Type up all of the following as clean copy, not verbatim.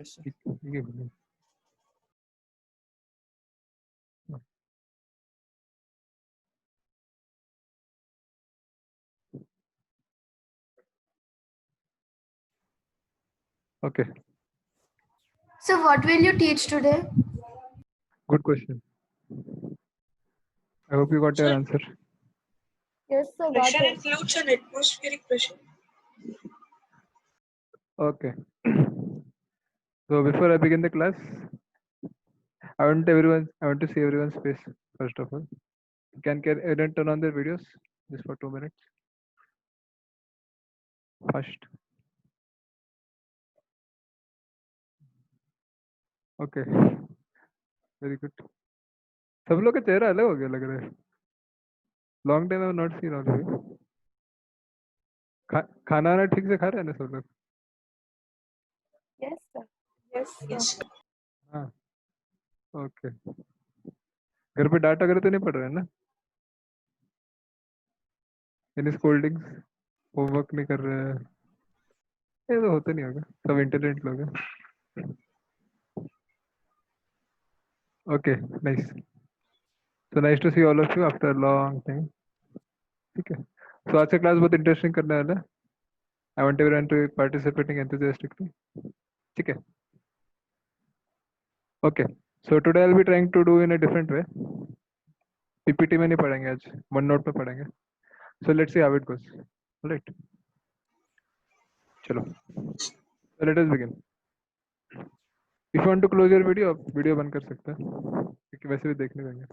Yes, sir. ठीक है। Okay. So what will you teach today? Good question. I hope you got your Sir, answer. Yes, sir. pressure includes an atmospheric pressure. Okay. So before I begin the class, I want to see everyone's face first of all. Can everyone turn on their videos just for 2 minutes? First. Okay. Very good. सब लोग का चेहरा अलग हो गया लग रहा है. Long time I have not seen all of you. खाना वाना ठीक से खा रहे हैं ना सब लोग? Yes, sir. Yes, sir. हाँ. Okay. घर पे डांट वगैरह तो नहीं पड़ रहा है ना? Any scoldings? होमवर्क नहीं कर रहे हैं? ये तो होता नहीं होगा. सब इंटेलिजेंट लोग हैं. Okay, nice. So nice to see all of you after a long time. ठीक है. So आज का क्लास बहुत इंटरेस्टिंग करने वाला है. I want everyone to be participating enthusiastically. ठीक है. Okay. So today I'll be trying to do in a different way. PPT में नहीं पढ़ेंगे आज. OneNote में पढ़ेंगे. So let's see how it goes. All right. चलो. So let us begin. If you want to close your video, आप video बंद कर सकते हैं क्योंकि वैसे भी देखने देंगे.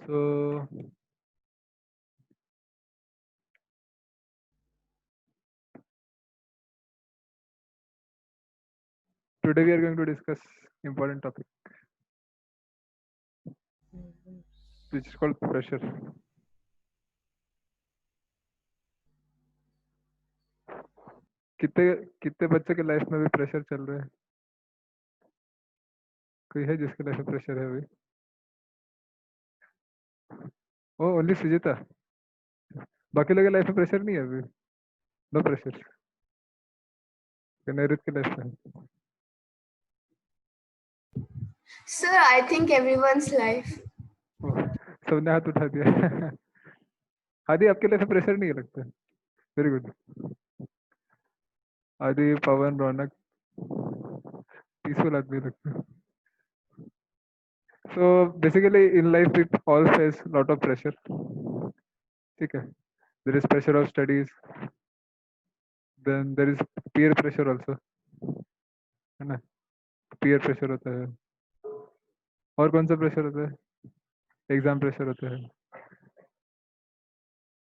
So today we are going to discuss important topic which is called pressure. कितने कितने बच्चे के लाइफ में भी प्रेशर चल रहा है? कोई है जिसके लाइफ में प्रेशर है अभी? ओ ओनली सुजिता. बाकी लोगों के लाइफ में प्रेशर नहीं है अभी? No pressure. नैरित के लाइफ में? Sir, I think everyone's life. सबने हाथ उठा दिया. आदि आपके लाइफ में प्रेशर नहीं है लगता? Very good. आदि, पवन, रौनक पीसफुल आदमी लगता है. So basically in life we all face lot of pressure. ठीक है. There is pressure of studies. Then there is peer pressure also. है ना? Peer pressure होता है. और कौन सा प्रेशर होता है? एग्जाम प्रेशर होता है.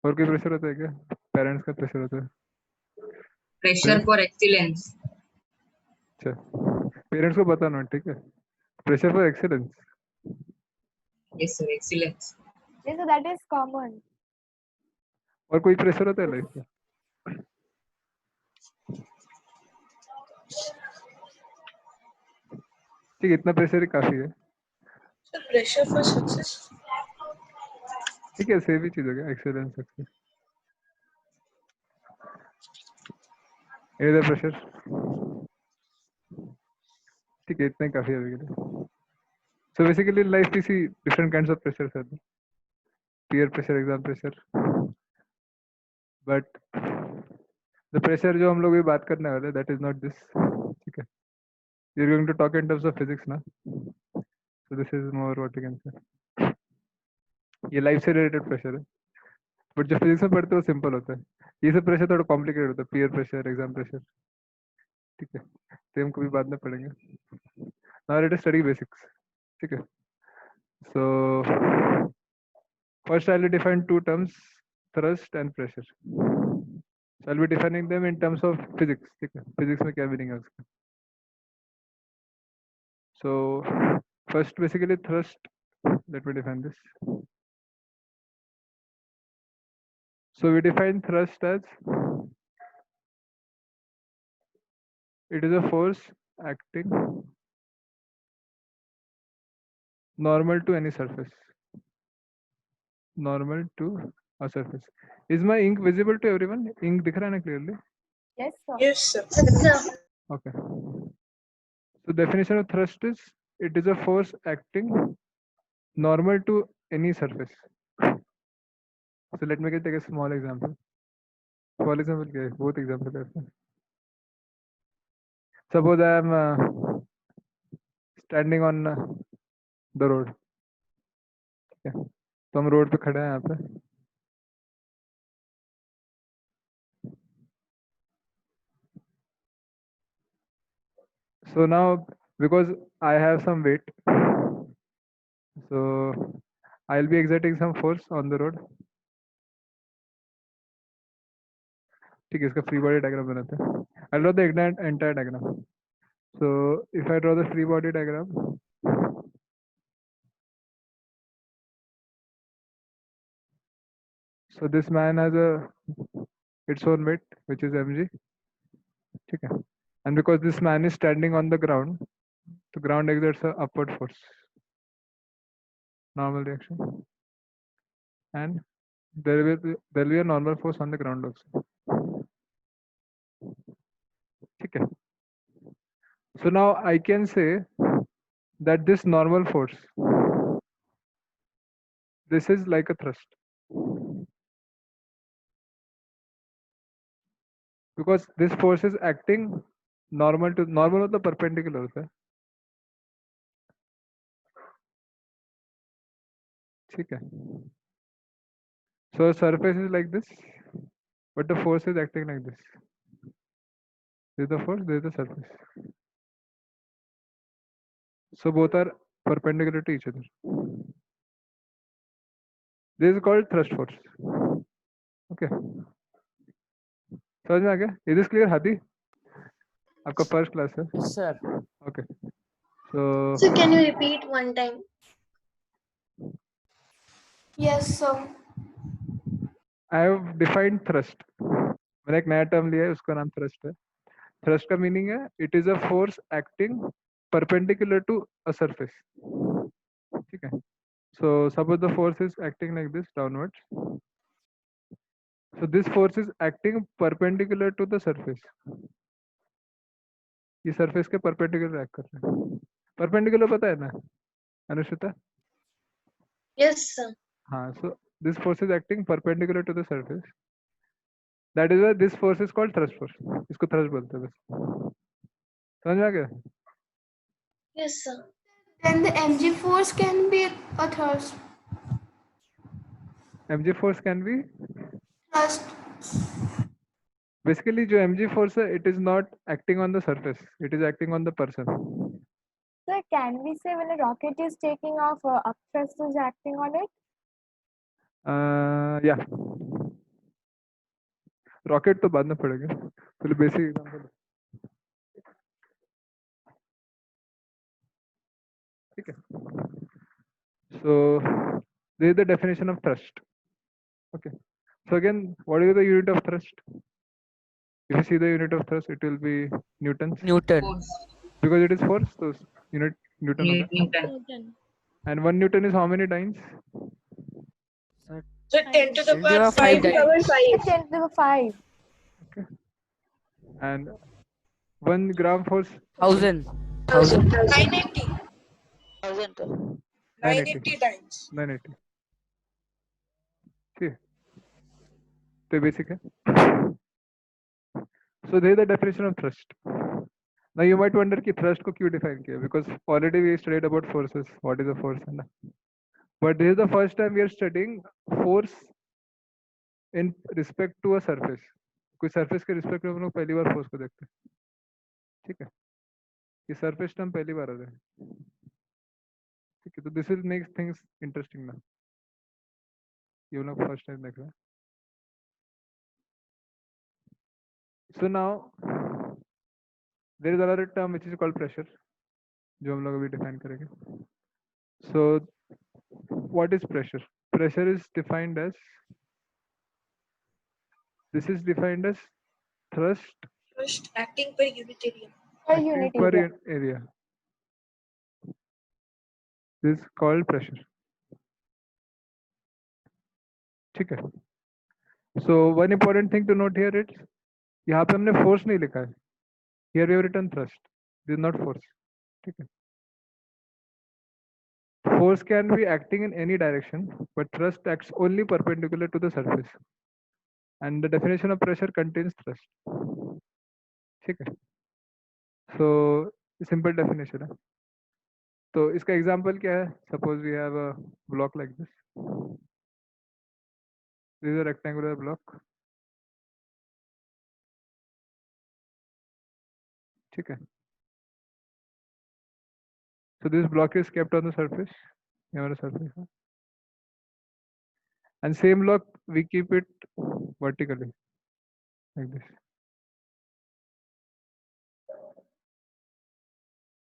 और कोई प्रेशर होता है क्या? पेरेंट्स का प्रेशर होता है. Pressure for excellence. अच्छा. पेरेंट्स को बताना ठीक है. Pressure for excellence. Yes, sir, excellence. Yes, sir, that is common. और कोई प्रेशर होता है लाइफ में? ठीक है. इतना प्रेशर ही काफी है. Sir, pressure for success. ठीक है. सेम ही चीज हो गया. Excellence success. Any other pressure? ठीक है. इतना ही काफी है अभी के लिए. So basically in life we see different kinds of pressures. Peer pressure, exam pressure. But the pressure जो हम लोग भी बात करने वाले, that is not this. ठीक है. You're going to talk in terms of physics ना. So this is more what you can say. ये लाइफ से रिलेटेड प्रेशर है. बट जो फिजिक्स में पढ़ते हैं वो सिंपल होता है. ये सब प्रेशर थोड़ा कॉम्प्लिकेटेड होता है. Peer pressure, exam pressure. ठीक है. तो हम कभी बाद में पढ़ेंगे. Now let us study basics. ठीक है. So first I'll define two terms, thrust and pressure. So I'll be defining them in terms of physics. ठीक है. Physics में क्या मीनिंग है उसका? So first basically thrust. Let me define this. So we define thrust as it is a force acting normal to any surface. Normal to a surface. Is my ink visible to everyone? Ink दिख रहा है ना clearly? Yes, sir. Yes, sir. Okay. So definition of thrust is it is a force acting normal to any surface. So let me take a small example. Small example क्या है? Both example करते हैं. Suppose I am standing on the road. Okay. तो हम road पे खड़े हैं यहाँ पे. So now because I have some weight, so I'll be exerting some force on the road. ठीक है, इसका free body diagram बनाते हैं. I'll draw the entire diagram. So if I draw the free body diagram, so this man has its own weight, which is mg. ठीक है. And because this man is standing on the ground exerts a upward force. Normal reaction. And there will be a normal force on the ground also. Okay. So now I can say that this normal force, this is like a thrust. Because this force is acting normal मतलब perpendicular होता है. ठीक है. So surface is like this, but the force is acting like this. This is the force, this is the surface. So both are perpendicular to each other. This is called thrust force. Okay. समझ में आ गया? Is this clear, हाथी? आपका first class है. Yes, sir. Okay. So. So can you repeat one time? Yes, sir. I have defined thrust. मैंने एक नया term लिया है, उसका नाम thrust है. Thrust का मीनिंग है it is a force acting perpendicular to a surface. ठीक है. So suppose the force is acting like this downwards. So this force is acting perpendicular to the surface. ये surface के perpendicular act कर रहा है. Perpendicular पता है ना अनुष्ठिता? Yes, sir. हाँ. So this force is acting perpendicular to the surface. That is why this force is called thrust force. इसको thrust बोलते हैं बस. समझ में आ गया? Yes, sir. Then the mg force can be a thrust. mg force can be Thrust. basically जो mg force है it is not acting on the surface, it is acting on the person. Sir, can we say when a rocket is taking off, up thrust is acting on it? Yeah. Rocket तो बाद में पड़ेगा, पहले basic example. ठीक है. So this is the definition of thrust. Okay. So again, what is the unit of thrust? If you see the unit of thrust, it will be newtons. Newton. Force. Because it is force, so unit newton. Newton. And 1 Newton is how many times? So 10 to the 10 to power the 5 5 times. 10 to the 5. Okay. And 1 gram force? 1000. 980. 1000. 980 times. 980. Okay. So basic है. So this is the definition of thrust. Now you might wonder कि thrust को क्यों define किया? Because already we studied about forces. What is a force? है ना? But this is the first time we are studying force in respect to a surface. कोई surface के respect में हम लोग पहली बार force को देखते हैं. ठीक है? ये surface term पहली बार आ रहा है. ठीक है? तो this will make things interesting now. ये हम लोग first time देख रहे हैं. So now there is another term which is called pressure, जो हम लोग अभी define करेंगे. So what is pressure? Pressure is defined as, this is defined as thrust First acting per unit area. Per acting unit per area. area. This is called pressure. ठीक है. So one important thing to note here is यहाँ पे हमने force नहीं लिखा है. Here we have written thrust. This is not force. ठीक है. Force can be acting in any direction, but thrust acts only perpendicular to the surface. And the definition of pressure contains thrust. ठीक है. So simple definition है. तो इसका example क्या है? Suppose we have a block like this. This is a rectangular block. ठीक है. So this block is kept on the surface. ये हमारा surface है. And same block we keep it vertically like this.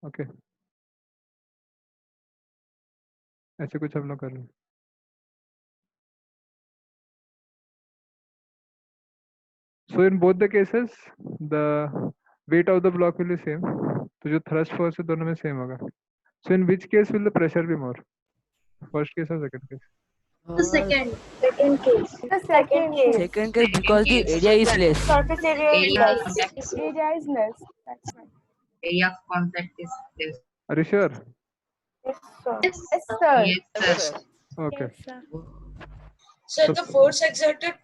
Okay. ऐसे कुछ हम लोग कर रहे हैं. So in both the cases, the weight of the block will be same. तो जो thrust force है दोनों में same होगा. So in which case will the pressure be more? First case or second case? The second. Second case. The second case. Second case because the area is less. Surface area is Area of less. contact is Area is less. That's right. area of contact is less. Are you sure? Yes, sir. Yes, Yes, sir. sir. Yes, sir. Okay. Yes, sir. So So- the force exerted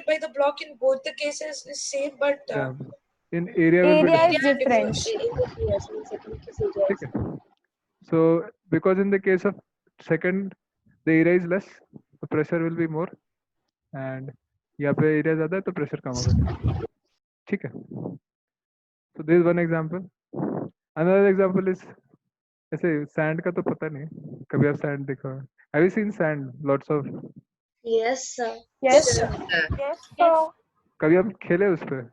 by the block in both the cases is same, but Yeah. In area will be Area different. is different. ठीक है. So because in the case of second, the area is less, the pressure will be more, and यहाँ पे area ज़्यादा है तो pressure कम होगा. ठीक है. So this is one example. Another example is ऐसे sand का तो पता नहीं. कभी आप sand देखा हो? Have you seen sand? Lots of. Yes, sir. Yes, sir. Sir. yes, sir. कभी आप खेले उस पे?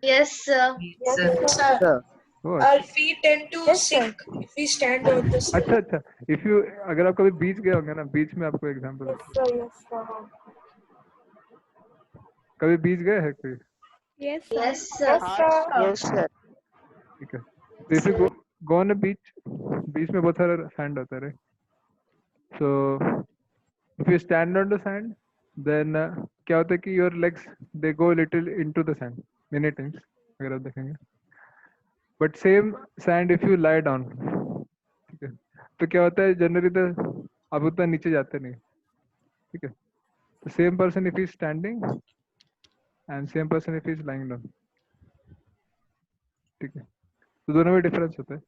Yes, sir. Yes, sir. Sir, Sir. वो our feet tend to Yes, sir. sink if we stand on the sand. अच्छा अच्छा. If you अगर आप कभी बीच गए होंगे ना, बीच में आपको example. Yes, sir. Yes, sir. कभी बीच गए हैं कोई? Yes, sir. Yes, sir. Yes, sir. Yes, sir. ठीक है. So if you go on a beach, बीच में बहुत सारा sand होता है, right? So if you stand on the sand, then क्या होता है कि your legs they go little into the sand many times अगर आप देखेंगे. But same sand if you lie down, ठीक है, तो क्या होता है generally तो आप उतना नीचे जाते नहीं, ठीक है. The same person if he is standing and same person if he is lying down, ठीक है. तो दोनों में डिफरेंस होता है.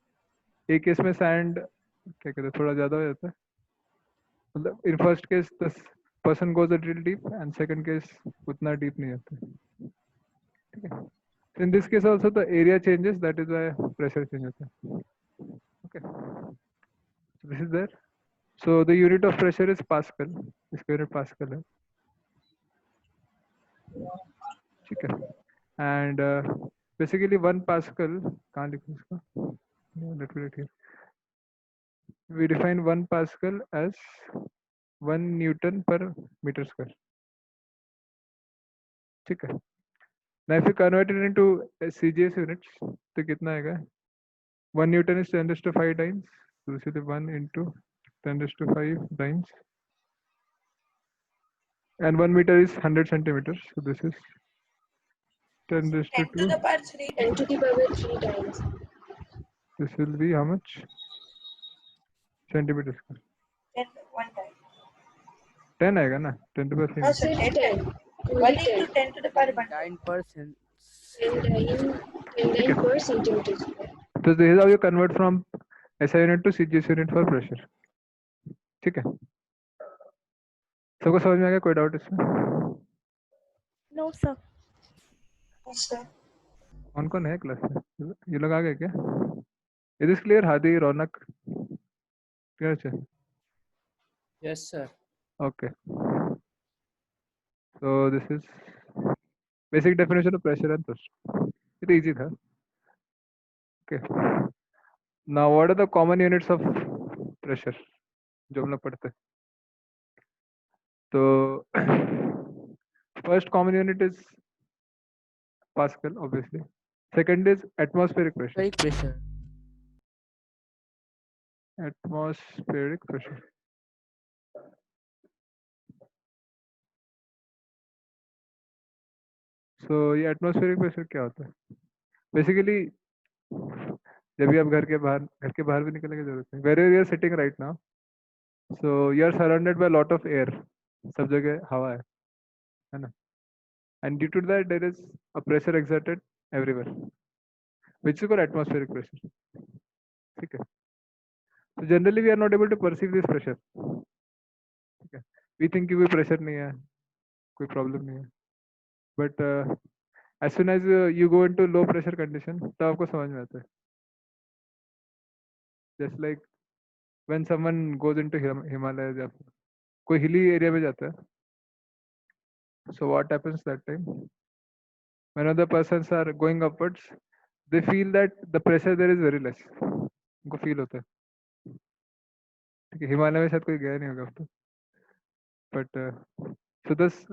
एक केस में सैंड क्या कहते हैं थोड़ा ज्यादा हो जाता है, मतलब in first case the person goes a little deep and second case उतना डीप नहीं जाता है, ठीक है. In this case also the area changes, that is why pressure change होता है. Okay, this is there. So the unit of pressure is pascal. इसका यूनिट पास्कल है, ठीक है. एंड बेसिकली 1 पास्कल कहाँ लिखूं इसका? Let me write here. We define 1 Pascal as 1 Newton per meter square. ठीक है. Now if you convert it into CGS units, तो कितना आएगा? 1 Newton is 10 raised to 5 times. So this is 1 into 10 raised to 5 times. And 1 meter is 100 centimeters. So this is 10 raised to 10 to 2. the power 3. 10 to the power 3 times. This will be how much? Centimeters square. 10 one time. 10 आएगा ना? 10 to the power 3. So 10. 1 into 10 to the power 1. 9%. 9 per centimeter square. So this is how you convert from SI unit to CGS unit for pressure. ठीक है. सबको समझ में आ गया? कोई doubt इसमें? No, sir. Yes, sir. कौन कौन है क्लास में? ये लोग आ गए क्या? Is this clear? Hadi, Ronak, clear है? Yes, sir. Okay. So this is basic definition of pressure and thrust. It easy था. Okay. Now what are the common units of pressure जो हम लोग पढ़ते हैं? तो first common unit is Pascal, obviously. Second is atmospheric pressure. Very pressure. Atmospheric pressure. सो ये atmospheric pressure क्या होता है? बेसिकली जब भी आप घर के बाहर भी निकलने की जरूरत नहीं, where you are sitting right now, so you are surrounded by lot of air, सब जगह हवा है ना, and due to that there is a pressure exerted everywhere which is called atmospheric pressure. ठीक है. So generally we are not able to perceive this pressure. ठीक है. We think कि कोई pressure नहीं है, कोई problem नहीं है. But as soon as you go into low pressure condition, तब आपको समझ में आता है. Just like when someone goes into Himalayas या कोई hilly area में जाता है. So what happens that time? When other persons are going upwards, they feel that the pressure there is very less. उनको feel होता है. ठीक है. हिमालय में शायद कोई गया नहीं होगा अब तो. But so this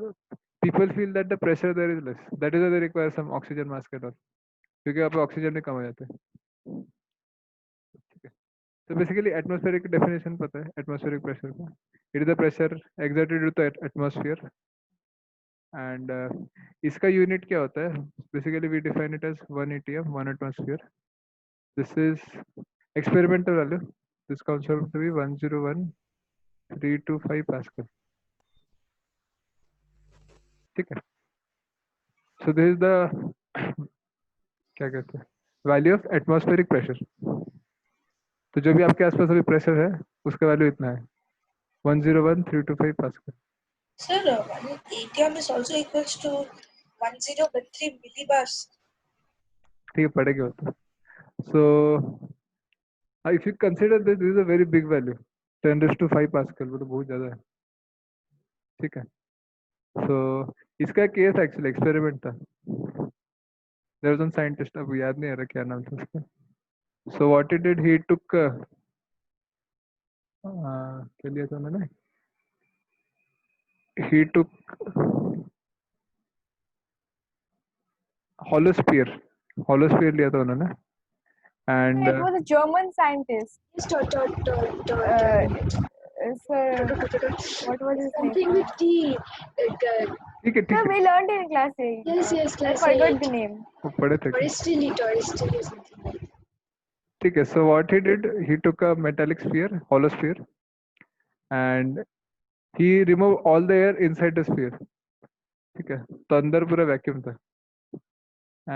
people feel that the pressure there is less. That is why they require some oxygen mask and all. क्योंकि यहाँ पे ऑक्सीजन भी कम हो जाते हैं. ठीक है. So basically atmospheric definition पता है atmospheric pressure का. It is the pressure exerted into the atmosphere. And इसका unit क्या होता है? Basically we define it as 1 atm 1 atmosphere. This is experimental value. This comes out to be 101.325 Pascal. ठीक है. So this is the क्या कहते हैं value of atmospheric pressure. तो जो भी आपके आसपास अभी प्रेशर है उसका वैल्यू इतना है 101.325 pascal. Sir, 1 ATM is also equals to 1013 millibars. ठीक है, पढ़ेंगे वो तो. So if you consider this is a very big value 10⁵ pascal, वो तो बहुत ज्यादा है. ठीक है. सो इसका केस एक्चुअली एक्सपेरिमेंट था. देयर वाज वन साइंटिस्ट, अब याद नहीं आ रहा क्या नाम था उसका. सो व्हाट ही डिड, ही टुक क्या लिया था उन्होंने, he took holosphere लिया था उन्होंने. And It was a German scientist. Sir, What was his something name? with T. ठीक है. Sir, we learned in class 8. Yes, I class forgot 8. the name. वो पढ़े थे. Torricelli or something. ठीक है. So what he did, he took a metallic sphere, holosphere, and he removed all the air inside the sphere. ठीक है. तो अंदर पूरा वैक्यूम था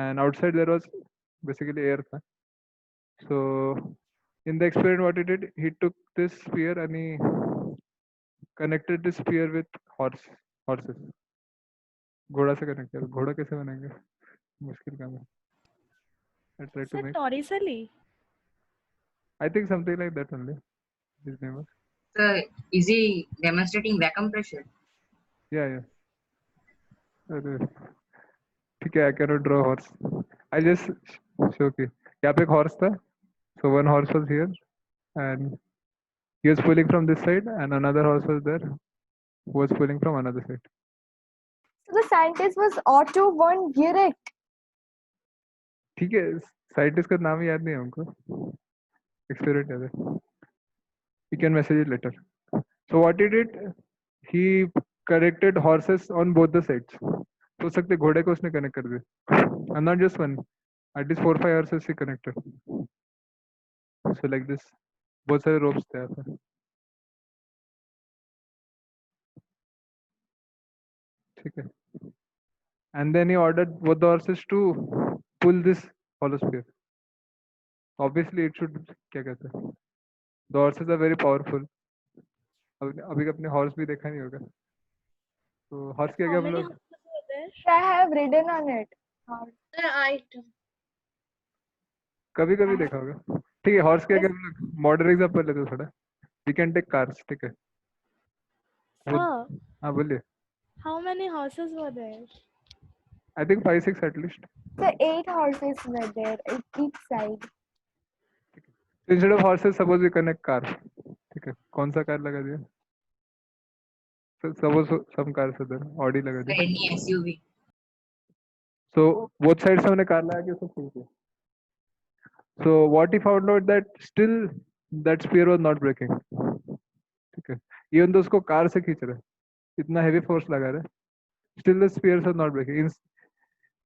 and outside there was basically air था. So in the experiment what he did, he took this sphere and he connected this sphere with horses. घोड़ा से connect किया. घोड़ा कैसे बनाएंगे, मुश्किल काम है. I tried to make. Torricelli. I think something like that only. His name was. Is he demonstrating vacuum pressure? Yeah. अरे ठीक है. I cannot draw horse. I just show कि यहाँ पे एक horse था. So one horse was here and he was pulling from this side and another horse was there who was pulling from another side. So the scientist was Otto von Guericke. ठीक है. Scientist का नाम याद नहीं है हमको. Experiment याद है. You can message it later. So what he did, he connected horses on both the sides. तो सकते घोड़े को उसने कनेक्ट कर दिया. And not just one, at least 4-5 horses he connected. So like this, बहुत सारे ropes थे यहाँ पे. ठीक है. And then he ordered both the horses to pull this holosphere. Obviously it should, क्या कहते हैं, the horses are very powerful. अभी अपने हॉर्स भी देखा नहीं होगा. तो हॉर्स के आगे हम लोग I have ridden on it. Sir, कभी कभी देखा होगा. ठीक है. हॉर्स के आगे हम लोग मॉडर्न एग्जांपल लेते हैं थोड़ा. We can take cars. ठीक है. Sir, हाँ बोलिए. how many horses were there? I think 5-6 at least. So 8 horses were there at each side. So instead of horses, suppose we connect car. ठीक है. कौन सा कार लगा दिया? So suppose some cars are there. Audi लगा दिया. Any SUV? So both sides हमने car लगा के उसको खींच दिया. So what he found out that still that sphere was not breaking. ठीक है. Even though उसको कार से खींच रहे, इतना heavy force लगा रहे, still the spheres are not breaking.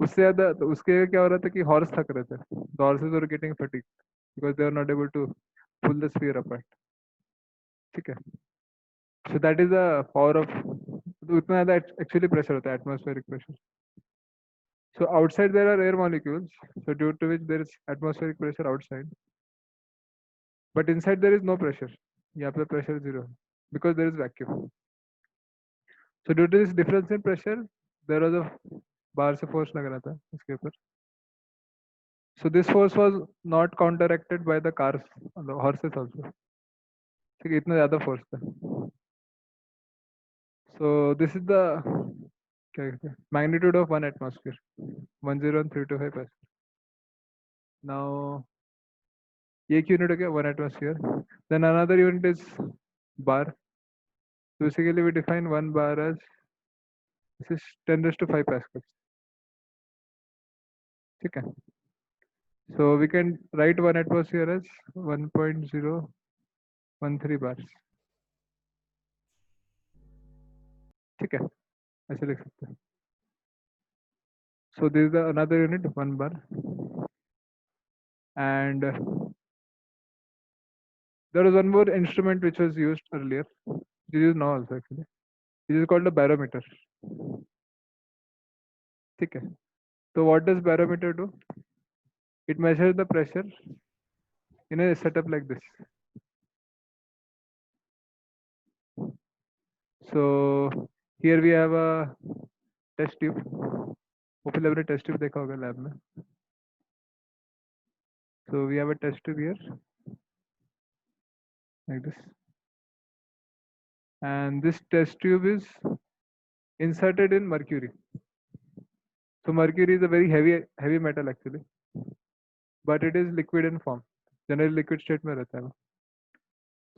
उससे ज्यादा तो उसके क्या हो रहा था कि हॉर्स थक रहे थे, the horses were getting fatigue because they are not able to pull the sphere apart. ठीक है, so that is the power of, तो उतना ज्यादा एक्चुअली प्रेशर होता है, atmospheric pressure. So outside there are air molecules, so due to which there is atmospheric pressure outside, but inside there is no pressure. यहाँ पे pressure zero है because there is vacuum. So due to this difference in pressure, there was a बाहर से force लग रहा था इसके ऊपर. So this force was not counteracted by the cars, the horses also. ठीक है, इतना ज़्यादा force था. So this is the क्या कहते हैं magnitude of one atmosphere, 101,325 Pascal. Now एक unit हो गया one atmosphere. Then another unit is bar. So basically we define one bar as this is 10 raised to 5 pascals. ठीक है. So we can write one atmosphere as 1.013 bars. ठीक है, ऐसे लिख सकते हैं. So this is the another unit, one bar, and there was one more instrument which was used earlier. This is now also actually. This is called a barometer. ठीक है. So what does barometer do? It measures the pressure in a setup like this. So here we have a test tube. Hopefully every test tube देखा होगा lab में. So we have a test tube here like this, and this test tube is inserted in mercury. So mercury is a very heavy metal actually, but it is liquid in form. Generally liquid state में रहता है वो.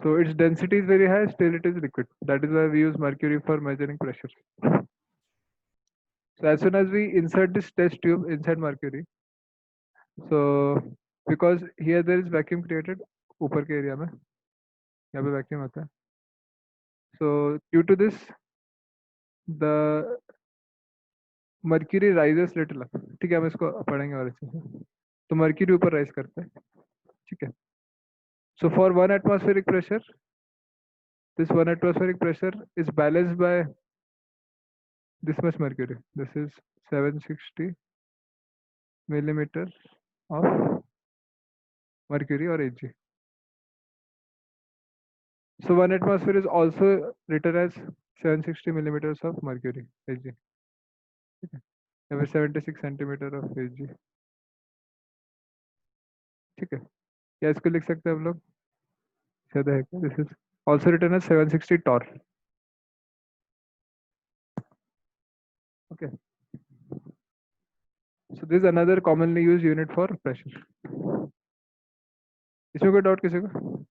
So its density is very high, still it is liquid. That is why we use mercury for measuring pressure. So as soon as we insert this test tube inside mercury, so because here there is vacuum created ऊपर के area में, यहाँ पे vacuum होता है. So due to this, the mercury rises little up. ठीक है, हम इसको पढ़ेंगे और अच्छे से. तो mercury ऊपर rise करता है. ठीक है. So for one atmospheric pressure, this one atmospheric pressure is balanced by this much mercury. This is 760 millimeter of mercury or Hg. So one atmosphere is also written as 760 millimeters of mercury Hg. Okay. 76 centimeter of Hg. ठीक है, क्या इसको लिख सकते हैं हम लोग? ज़्यादा है क्या? This is also written as 760 torr. Okay. So this is another commonly used unit for pressure. इसमें कोई doubt किसी को?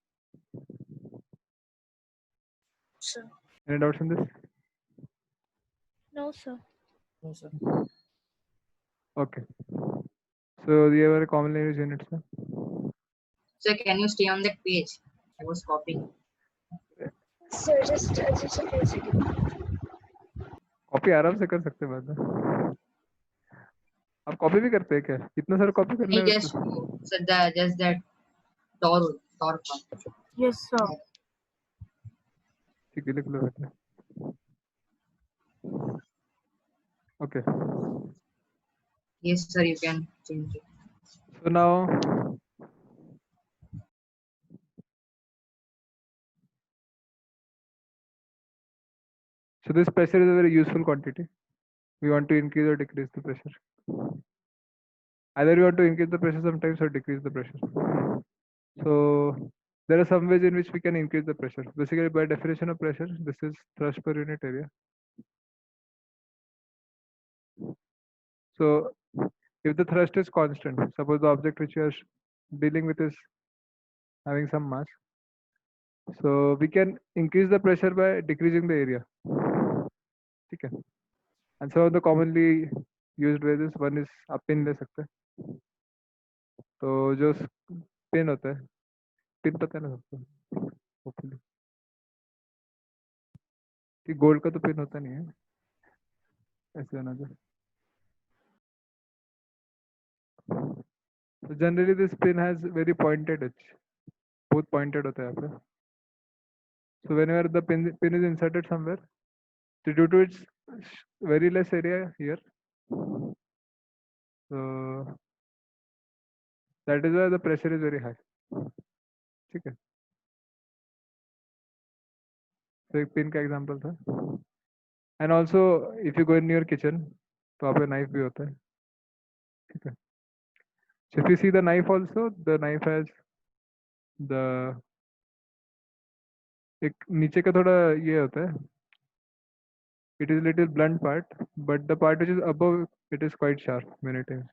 Sir. Any doubts in this? No, sir. No, sir. Okay. So they were commonly used units. Huh? Sir, can you stay on that page? I was copying. Sir, just a second. Copy आराम से कर सकते हैं बाद में. आप copy भी करते हैं क्या? इतना सारा कॉपी करने नहीं, में just sir, just that torr part. Yes, sir. ठीक है, लिख लो बेटा. Okay. Yes, sir, you can change it. So now so this pressure is a very useful quantity. We want to increase or decrease the pressure. Either we want to increase the pressure sometimes or decrease the pressure. So there are some ways in which we can increase the pressure. Basically, by definition of pressure, this is thrust per unit area. So if the thrust is constant, suppose the object which you are dealing with is having some mass, so we can increase the pressure by decreasing the area. Okay. And some of the commonly used ways is, one is आप pin ले सकते हैं. तो जो pin होता है, pin पता है ना सबको, होपफुली कि गोल्ड का तो पिन होता नहीं है, ऐसे होना चाहिए. So generally this pin has very pointed edge, both pointed होता है यहाँ पे. So whenever the pin is inserted somewhere, so due to its very less area here, so that is why the pressure is very high. ठीक है. तो एक pin का example था. And also if you go in your kitchen, तो वहाँ पे knife भी होता है. ठीक है. So if you see the knife also, the knife has the एक नीचे का थोड़ा ये होता है. It is little blunt part, but the part which is above it is quite sharp many times.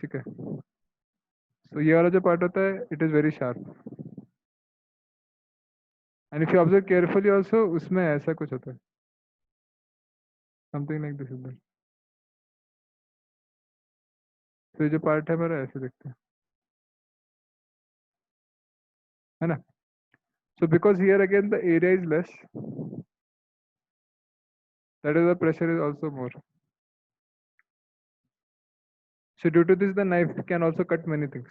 ठीक है. So ये वाला जो part होता है, it is very sharp. And if you observe carefully also, उसमें ऐसा कुछ होता है. Something like this is there. तो ये जो part है मेरा ऐसे दिखता है ना? So because here again the area is less, that is the pressure is also more. So due to this the knife can also cut many things.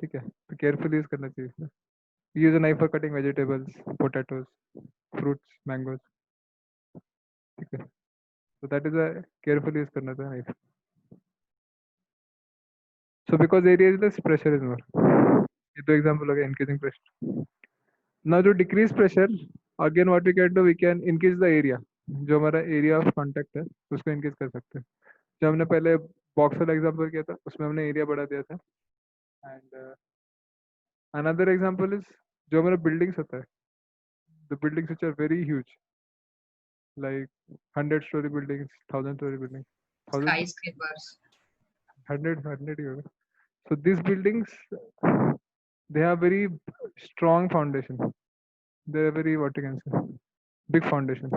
ठीक है. तो carefully use करना चाहिए इसमें. Use a knife for cutting vegetables, potatoes, fruits, mangoes. ठीक है. So that is a carefully use करना था knife. So because area is less, pressure is more. ये दो example हो गए increasing pressure. Now to decrease pressure, again what we can do, we can increase the area. जो हमारा area of contact है, उसको increase कर सकते हैं. जो हमने पहले box वाला example किया था, उसमें हमने area बढ़ा दिया था. And another example is जो हमारा buildings होता है, the buildings which are very huge, like 100-story buildings, 1000-story buildings, Skyscrapers. 100 ही होगा. So these buildings, they have very strong foundation. They are very, what you can say, big foundation.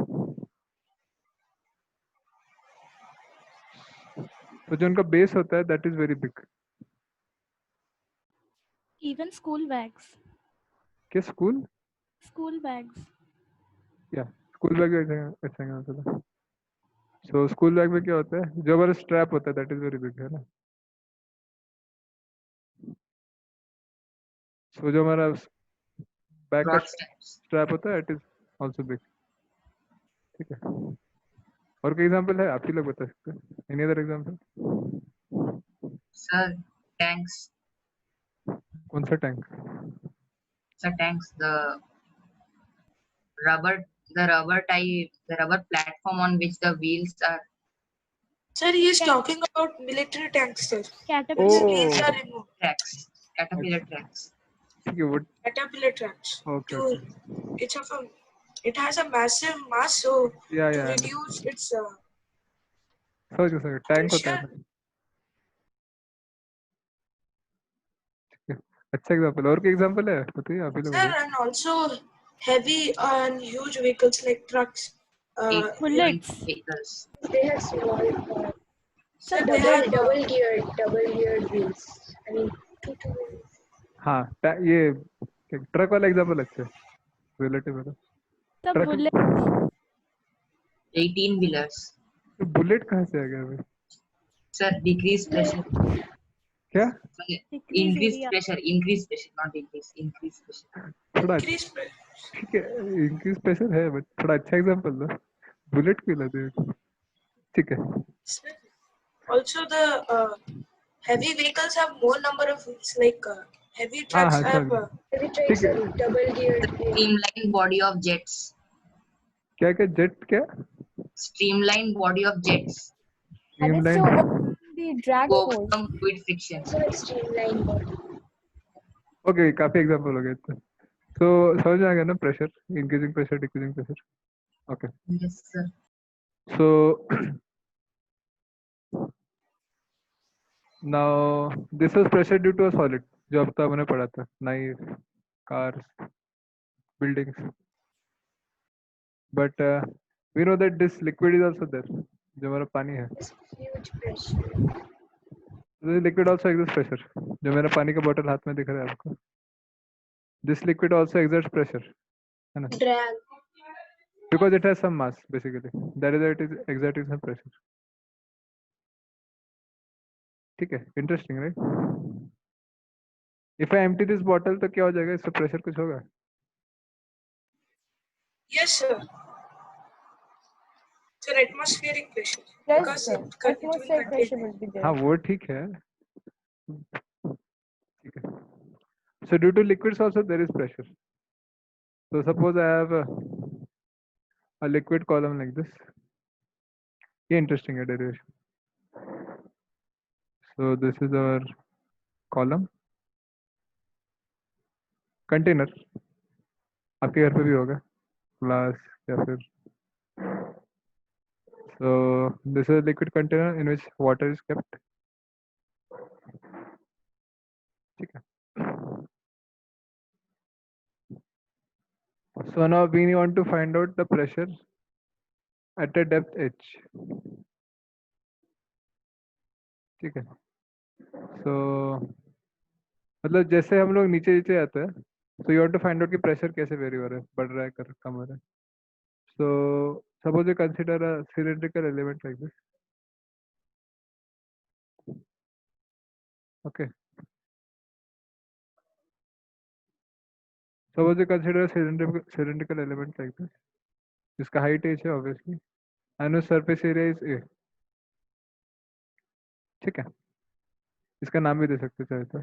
तो जो उनका base होता है, that is very big. Even school bags. क्या school? School bags. Yeah, school bag भी ऐसा होता है. So school bag में क्या होता है? जो हमारा strap होता है, that is very big, है ना? So जो हमारा back का Broad steps. strap होता है, it is also big. ठीक है. और कोई example है? आप ही लोग बता सकते हैं. Any other example? Sir, tanks. कौन सा tank? Sir, tanks. The rubber platform on which the wheels are. Sir, he is talking about military tanks, sir. Caterpillar. The Oh. wheels are removed. Tracks. Caterpillar tracks. ठीक है. What? Caterpillar tracks. Okay. To, Okay. it has a massive mass, so Yeah, to yeah. reduce its समझ tank होता है. pressure. अच्छा example. और कोई example है? बताइए आप ही लोग. Sir, and also heavy and huge vehicles like trucks. Bullets. Vehicles. They have small, Sir, they have double geared wheels. I mean, two wheels. हाँ, ये ट्रक वाला एग्जांपल अच्छा है. रिलेटिव है. The Truck. bullet. 18 wheelers. Bullet कहाँ से आ गया भाई? Sir, decrease pressure. क्या? Increase area. pressure. Increase pressure, not decrease. Increase pressure. थोड़ा increase pressure. ठीक है. इंक्रीज प्रेशर है, बट थोड़ा अच्छा एग्जांपल दो. बुलेट क्यों लाते हो? ठीक है. Sir, also the heavy vehicles have more number of wheels. Like heavy trucks हाँ, have. समझ Heavy ठीक trucks है. are double geared wheels. Streamlined body of jets. क्या क्या जेट क्या? Streamlined body of jets. And it's to Streamline. overcome the drag To force. overcome fluid friction. So like streamlined body. Okay, काफी example हो गए. तो समझ में आ गया ना? Pressure, increasing pressure, decreasing pressure. Okay. Yes, sir. So now this is pressure due to a solid. जो अब तक हमने पढ़ा था. Knife, cars, buildings. But we know that this liquid is also there. जो हमारा पानी है. It's huge pressure. This liquid also exerts pressure. जो मेरा पानी का बोतल हाथ में दिख रहा है आपको. This liquid also exerts pressure. है ना? Drag. because it has some mass basically. That is why it is exerting some pressure. ठीक है, interesting right? If I empty this bottle तो क्या हो जाएगा? इससे pressure कुछ होगा? Yes, sir. Sir, atmospheric pressure. Yes, Because sir. it will Atmospheric contain. pressure will be there. हाँ वो ठीक है. ठीक है. So due to liquids also there is pressure. So suppose I have a liquid column like this. Yeah, interesting derivation. So this is our column. Container. आपके घर पे भी होगा. Glass या फिर. So this is a liquid container in which water is kept. ठीक है. So now we want to find out the pressure at a depth h. ठीक है. So मतलब जैसे हम लोग नीचे नीचे आते हैं, so you want to find out कि pressure कैसे vary हो रहा है, बढ़ रहा है, कम हो रहा है. So suppose you consider a cylindrical element like this. Okay. Suppose you consider a cylindrical element like this. जिसका height h है obviously, and whose surface area is a. ठीक है. इसका नाम भी दे सकते चाहे तो.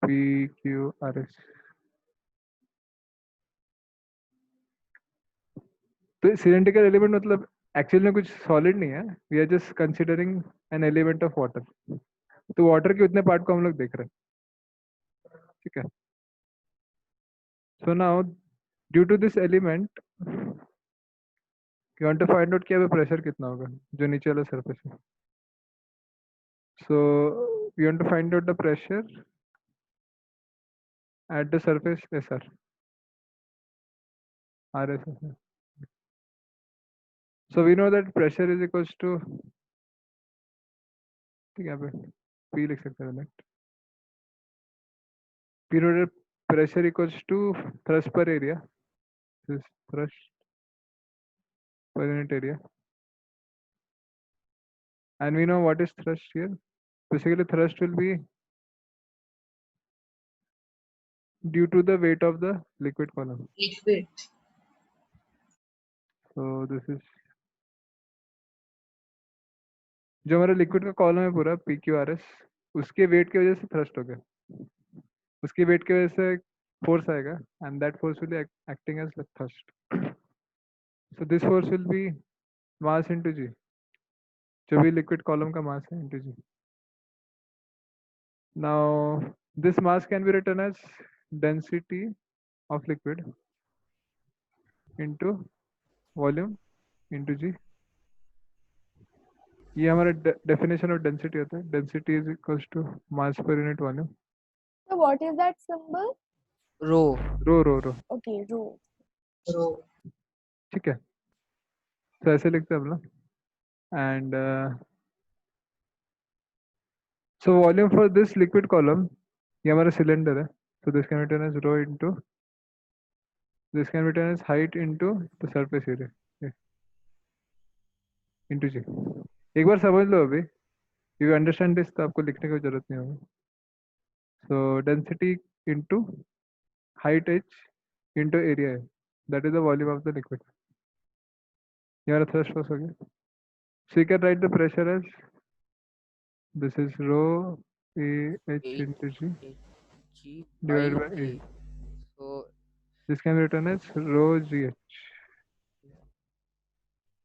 PQRS. तो cylindrical element मतलब एक्चुअल में कुछ सॉलिड नहीं है. We are just considering an element of water. तो वाटर के उतने पार्ट को हम लोग देख रहे हैं. ठीक है. So now due to this element you want to find out कि अब प्रेशर कितना होगा जो नीचे वाला सरफेस है. So we want to find out the pressure at the surface SR. RS. So we know that pressure is equals to, ठीक है, P लिख सकते हैं net. P know that pressure equals to thrust per area. This is thrust per unit area. And we know what is thrust here. Basically thrust will be due to the weight of the liquid column. Liquid. So this is जो हमारा liquid का column है पूरा PQRS, उसके wait की वजह से thrust हो गया. उसकी वेट की वजह से फोर्स आएगा and that force will be acting as thrust. So this force will be mass into g. जो भी लिक्विड कॉलम का मास है into g. Now this mass can be written as density of liquid into volume into g. ये हमारा definition of density होता है. Density is equals to mass per unit volume. So what is that symbol? Rho. Rho. Okay, rho. Rho. ठीक है. तो ऐसे लिखते हैं हम लोग. And so volume for this liquid column, ये हमारा सिलेंडर है. So this can be written as rho into this can be written as height into the surface area into g. एक बार समझ लो अभी. यू अंडरस्टैंड दिस तो आपको लिखने की जरूरत नहीं होगी. So density into height h into area है, that is the volume of the liquid. ये हमारा थ्रस्ट फोर्स हो गया. So you can write the pressure as this is rho AH into g G divided by by A. So This can be written as rho GH.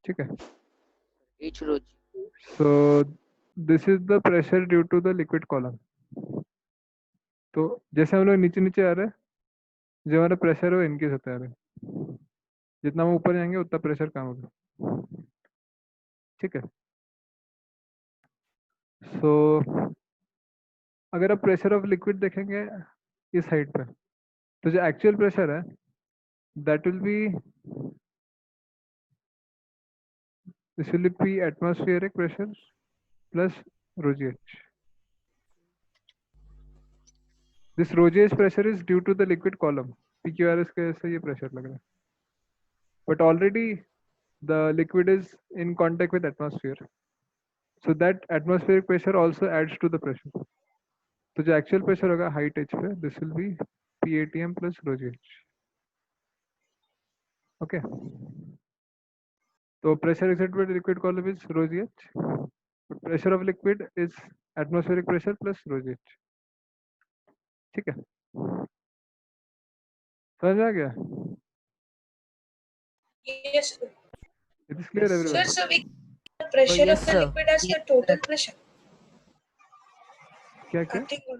ठीक है. H rho G. So this is the pressure due to the liquid column. तो जैसे हम लोग नीचे नीचे आ रहे हैं, जो हमारा प्रेशर है वो इनक्रीज होता है. जितना हम ऊपर जाएंगे उतना प्रेशर कम होगा. ठीक है. सो अगर आप प्रेशर ऑफ लिक्विड देखेंगे इस हाइट पे, तो जो एक्चुअल प्रेशर है that will be, this will be atmospheric pressure plus rho gh. This rho gh pressure is due to the liquid column. PQRS के से ये प्रेशर लग रहा है. but already the liquid is in contact with atmosphere. So that atmospheric pressure also adds to the pressure. तो जो actual pressure होगा height h पे, this will be PATM plus rho gh. Okay. So pressure exerted by the liquid column is rho gh. But pressure of liquid is atmospheric pressure plus rho gh. ठीक है? समझ में आ गया? Yes, sir. It is clear, Sir, everyone? so we the pressure yes, of the sir. liquid as the total pressure. क्या क्या? Acting on.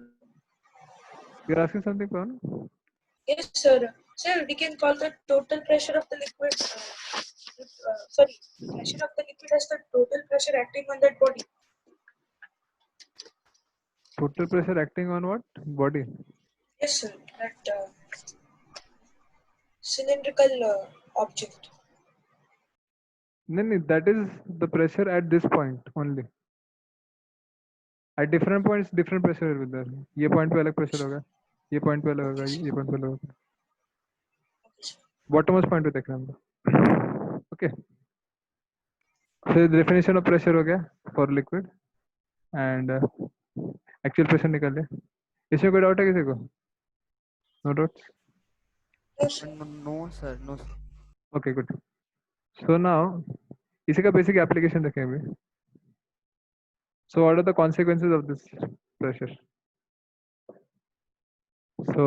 You're asking something, Pawan? Yes, sir. Sir, we can call the total pressure of the liquid. Sorry, pressure of the liquid as the total pressure acting on that body. Total pressure acting on what? Body. Yes, sir. That cylindrical object. No, that is the pressure at this point only. At different points, different pressure will be there. ये point पे अलग pressure होगा, ये point पे अलग होगा, ये point पे अलग होगा. Bottommost point पे देखना हम लोग. Okay. So the definition of pressure हो गया for liquid and actual pressure निकाल ले. इसमें कोई doubt है किसी को? No doubts? No, sir. No, sir. No, sir. Okay, good. So now, इसी का basic application देखें अभी. So what are the consequences of this pressure? So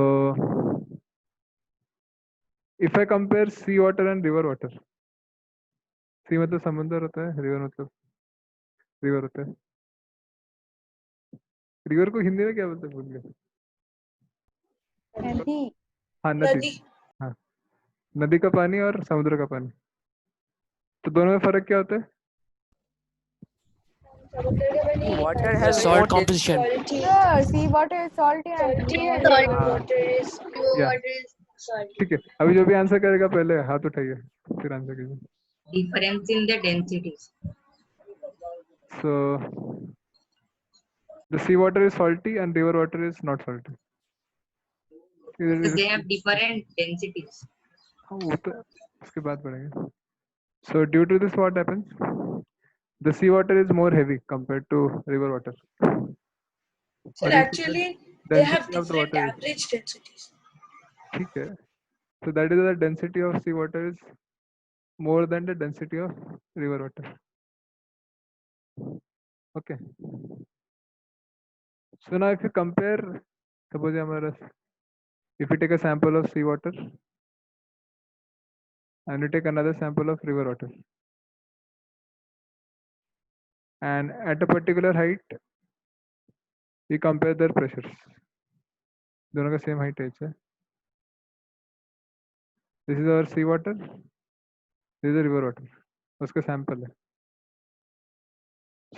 if I compare sea water and river water, sea मतलब समुद्र होता है, river मतलब river होता है. River को हिंदी में क्या बोलते हैं भूल गए? नदी हाँ नदी. Nadi. हाँ नदी का पानी और समुद्र का पानी. तो दोनों में फर्क क्या होता है? Water has more salt composition. salty. sir, sea water is salty and Salty river and water river हाँ. water is pure Yeah. water is salty. ठीक है. अभी जो भी आंसर करेगा पहले हाथ उठाइए, फिर आंसर कीजिए. Difference in the densities. So the sea water is salty and river water is not salty. Because they have different densities. हाँ वो तो उसके बाद पढ़ेंगे. So due to this, what happens? The sea water is more heavy compared to river water. Sir, और इस actually, they have density of the different water is average densities. ठीक है. So that is the density of sea water is more than the density of river water. Okay. So now if you compare, suppose हमारा, if you take a sample of sea water and you take another sample of river water, and at a particular height we compare their pressures. दोनों का same height है. This is our sea water, this is a river water. उसका sample है.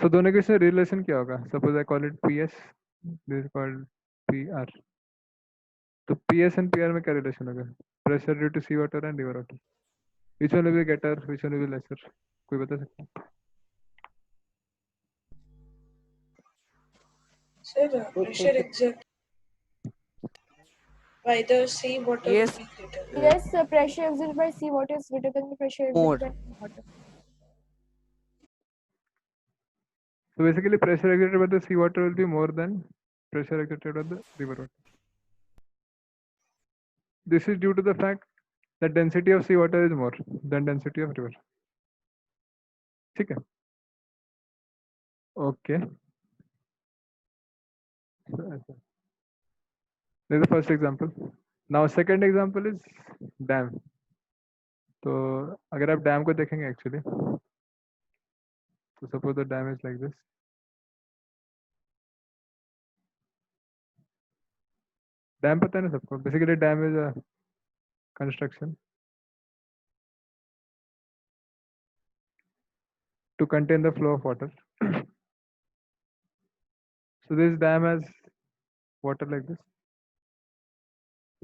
So दोनों के इसमें relation क्या होगा? Suppose I call it PS, this is called PR. तो PS and PR में क्या relation होगा? Pressure due to sea water and river water. Which one will be greater? Which one will be lesser? कोई बता सकता है? Sir, pressure exert by the sea water Yes. will be greater. Yes, the pressure exerted by sea water is greater than the pressure More. exerted by water. So basically, pressure exerted by the sea water will be more than pressure exerted by the river water. This is due to the fact that density of sea water is more than density of river. ठीक है? Okay. This is the first example. Now second example is dam. तो अगर आप dam को देखेंगे actually, so suppose the dam is like this. Dam पता है ना सबको? Basically, dam is a construction to contain the flow of water. So this dam has water like this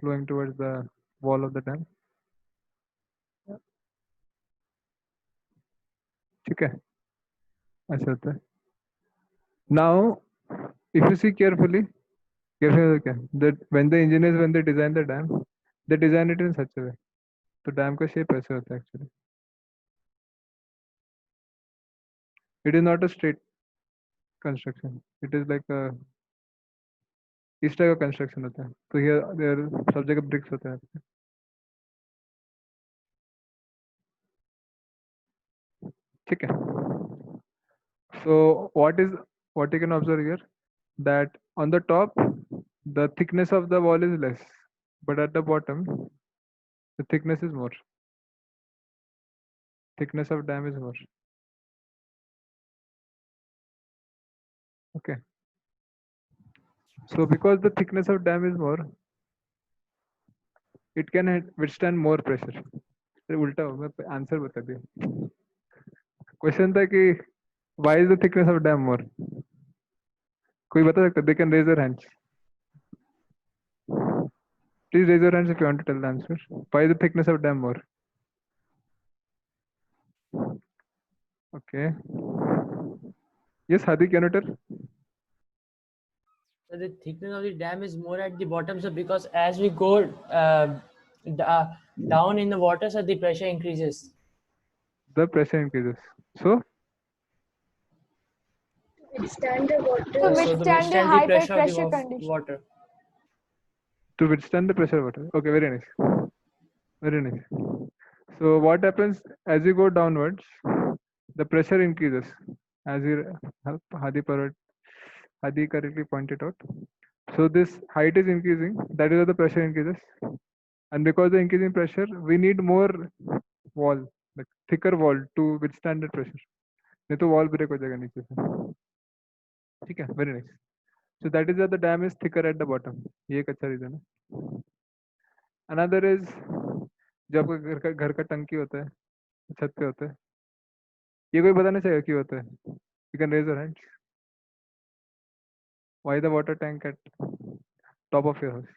flowing towards the wall of the dam. ठीक है? ऐसा होता है. Now, if you see carefully, that when the engineers, when they design the dam, they design it in such a way तो dam का shape ऐसे होता है actually. It is not a straight construction. It is like अ इस type का construction होता है. तो हियर देयर सब जगह ब्रिक्स होते हैं. ठीक है. So what you can observe here, that on the top the thickness of the wall is less, but at the bottom the thickness is more. Thickness of dam is more. Okay. So because the thickness of dam is more, it can withstand more pressure. उल्टा हो, मैं answer बता दिया. Question था कि why is the thickness of dam more? कोई बता सकता? They can raise their hands. Please raise your hands if you want to tell the answer. Why is the thickness of dam more? Okay. Yes, Hadi, can you tell? So the thickness of the dam is more at the bottom, so because as we go down in the water, so the pressure increases. The pressure increases. So Withstand the water. To So to withstand the withstand the high pressure of pressure the condition. water. to withstand the pressure of water. Okay, very nice. Very nice. So what happens as you go downwards, the pressure increases. As you Hadi correctly pointed out. So this height is increasing. That is why the pressure increases. And because the increasing pressure, we need more wall, like thicker wall to withstand the pressure. नहीं तो wall break हो जाएगा नीचे से. ठीक है, very nice. So that is why the dam is thicker at the bottom. ये एक अच्छा reason है. Another is जब घर का टंकी होता है, छत पे होता है. ये कोई बताना चाहिए क्यों होता है? You can raise your hands. Why the water tank at top of your house?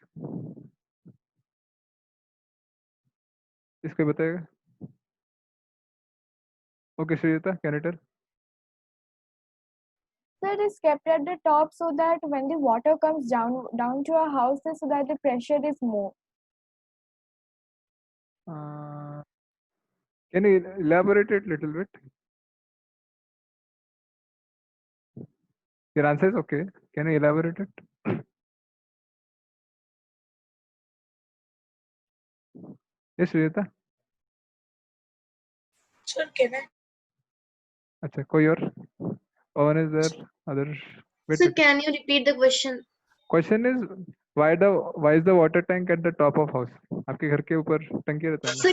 इसको बताएगा? Okay, Shriyata, can you tell? So it is kept at the top so that when the water comes down to our houses, so that the pressure is more. Can you elaborate it a little bit? Your answer is okay. Can you elaborate it? Yes, Shriyata. Sir, can I? अच्छा, कोई और? One is there. Others. Wait, So wait. can you repeat the question? Question is why is the water tank at the top of house? आपके घर के ऊपर टंकी रहता है ना? So,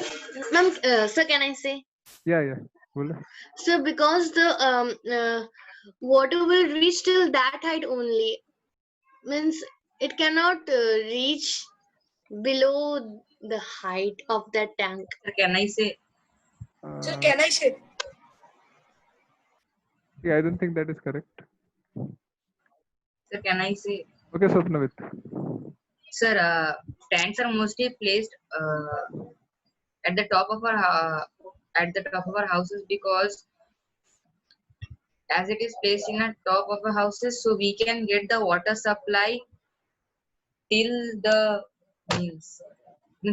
ma'am, sir, can I say? Yeah. बोलो. So because the water will reach till that height only, means it cannot reach below the height of that tank. Can I say? Sir, can I say? Yeah, I don't think that is correct. Sir, can I say? Okay, Swapnavit. Sir, tanks are mostly placed at the top of our houses because as it is placed in the top of the houses, so we can get the water supply till the means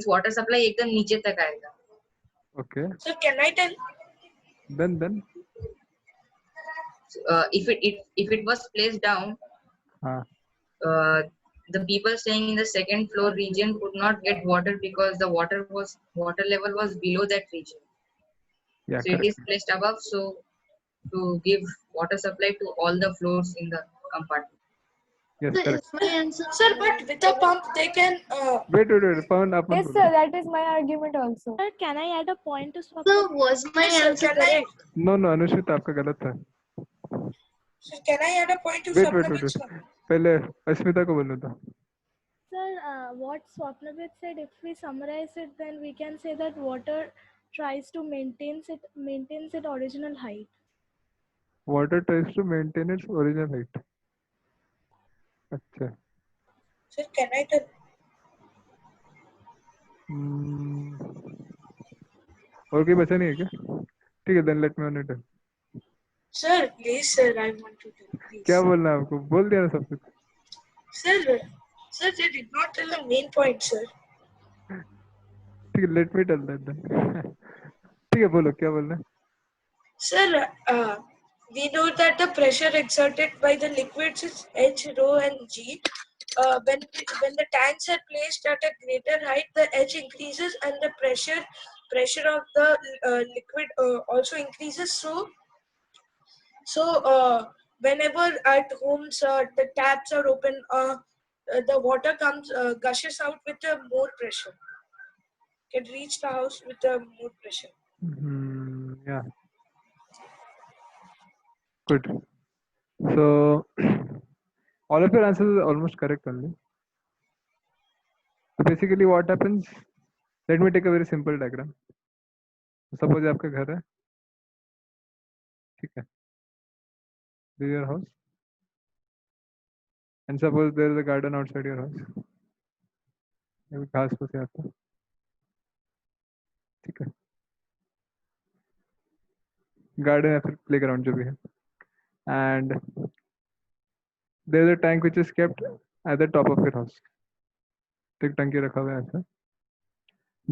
water supply एकदम नीचे तक आएगा. Okay. Sir, can I tell? Then. If it was placed down, the people staying in the second floor region could not get water because the water level was below that region. Yeah, so correct. it is placed above, so to give water supply to all the floors in the compartment. Yes, So correct. is my answer? Sir, but with a pump they can. Wait. Pawan, आप मत Yes, बोलो. sir, that is my argument also. Sir, can I add a point to swap? So was my Yes, sir, answer can I? correct? No, Anushit, आपका गलत था. Sir, can I add a point to Wait. Swapnavit's one? पहले अस्मिता को बोलना था. Sir, what Swapnavit said, if we summarize it, then we can say that water tries to maintains its original height. Water tries to maintain its original height. अच्छा. Sir, can I tell? और कोई बचा नहीं है क्या? ठीक है, then let me on it. Sir, please, sir, I want to tell. Please. क्या बोलना है आपको? बोल दिया ना सब कुछ. Sir, they did not tell the main point, sir. ठीक है, let me tell that then. ठीक है, बोलो क्या बोल रहे हैं? Sir, we know that the pressure exerted by the liquids is H, rho, and G. When the tanks are placed at a greater height, the H increases and the pressure of the liquid also increases. So whenever at homes the taps are open, the water gushes out with more pressure. Can reach the house with more pressure. Yeah. Good. So all of your answers are almost correct only. So basically what happens, let me take a very simple diagram. Suppose आपका घर है, ठीक है, this is your house, and suppose there is a garden outside your house. अभी घास फूस है आपका, ठीक है, गार्डन या फिर प्लेग्राउंड जो भी है, and there is a tank which is kept at the top of your house. एक टंकी रखा हुआ है ऐसा.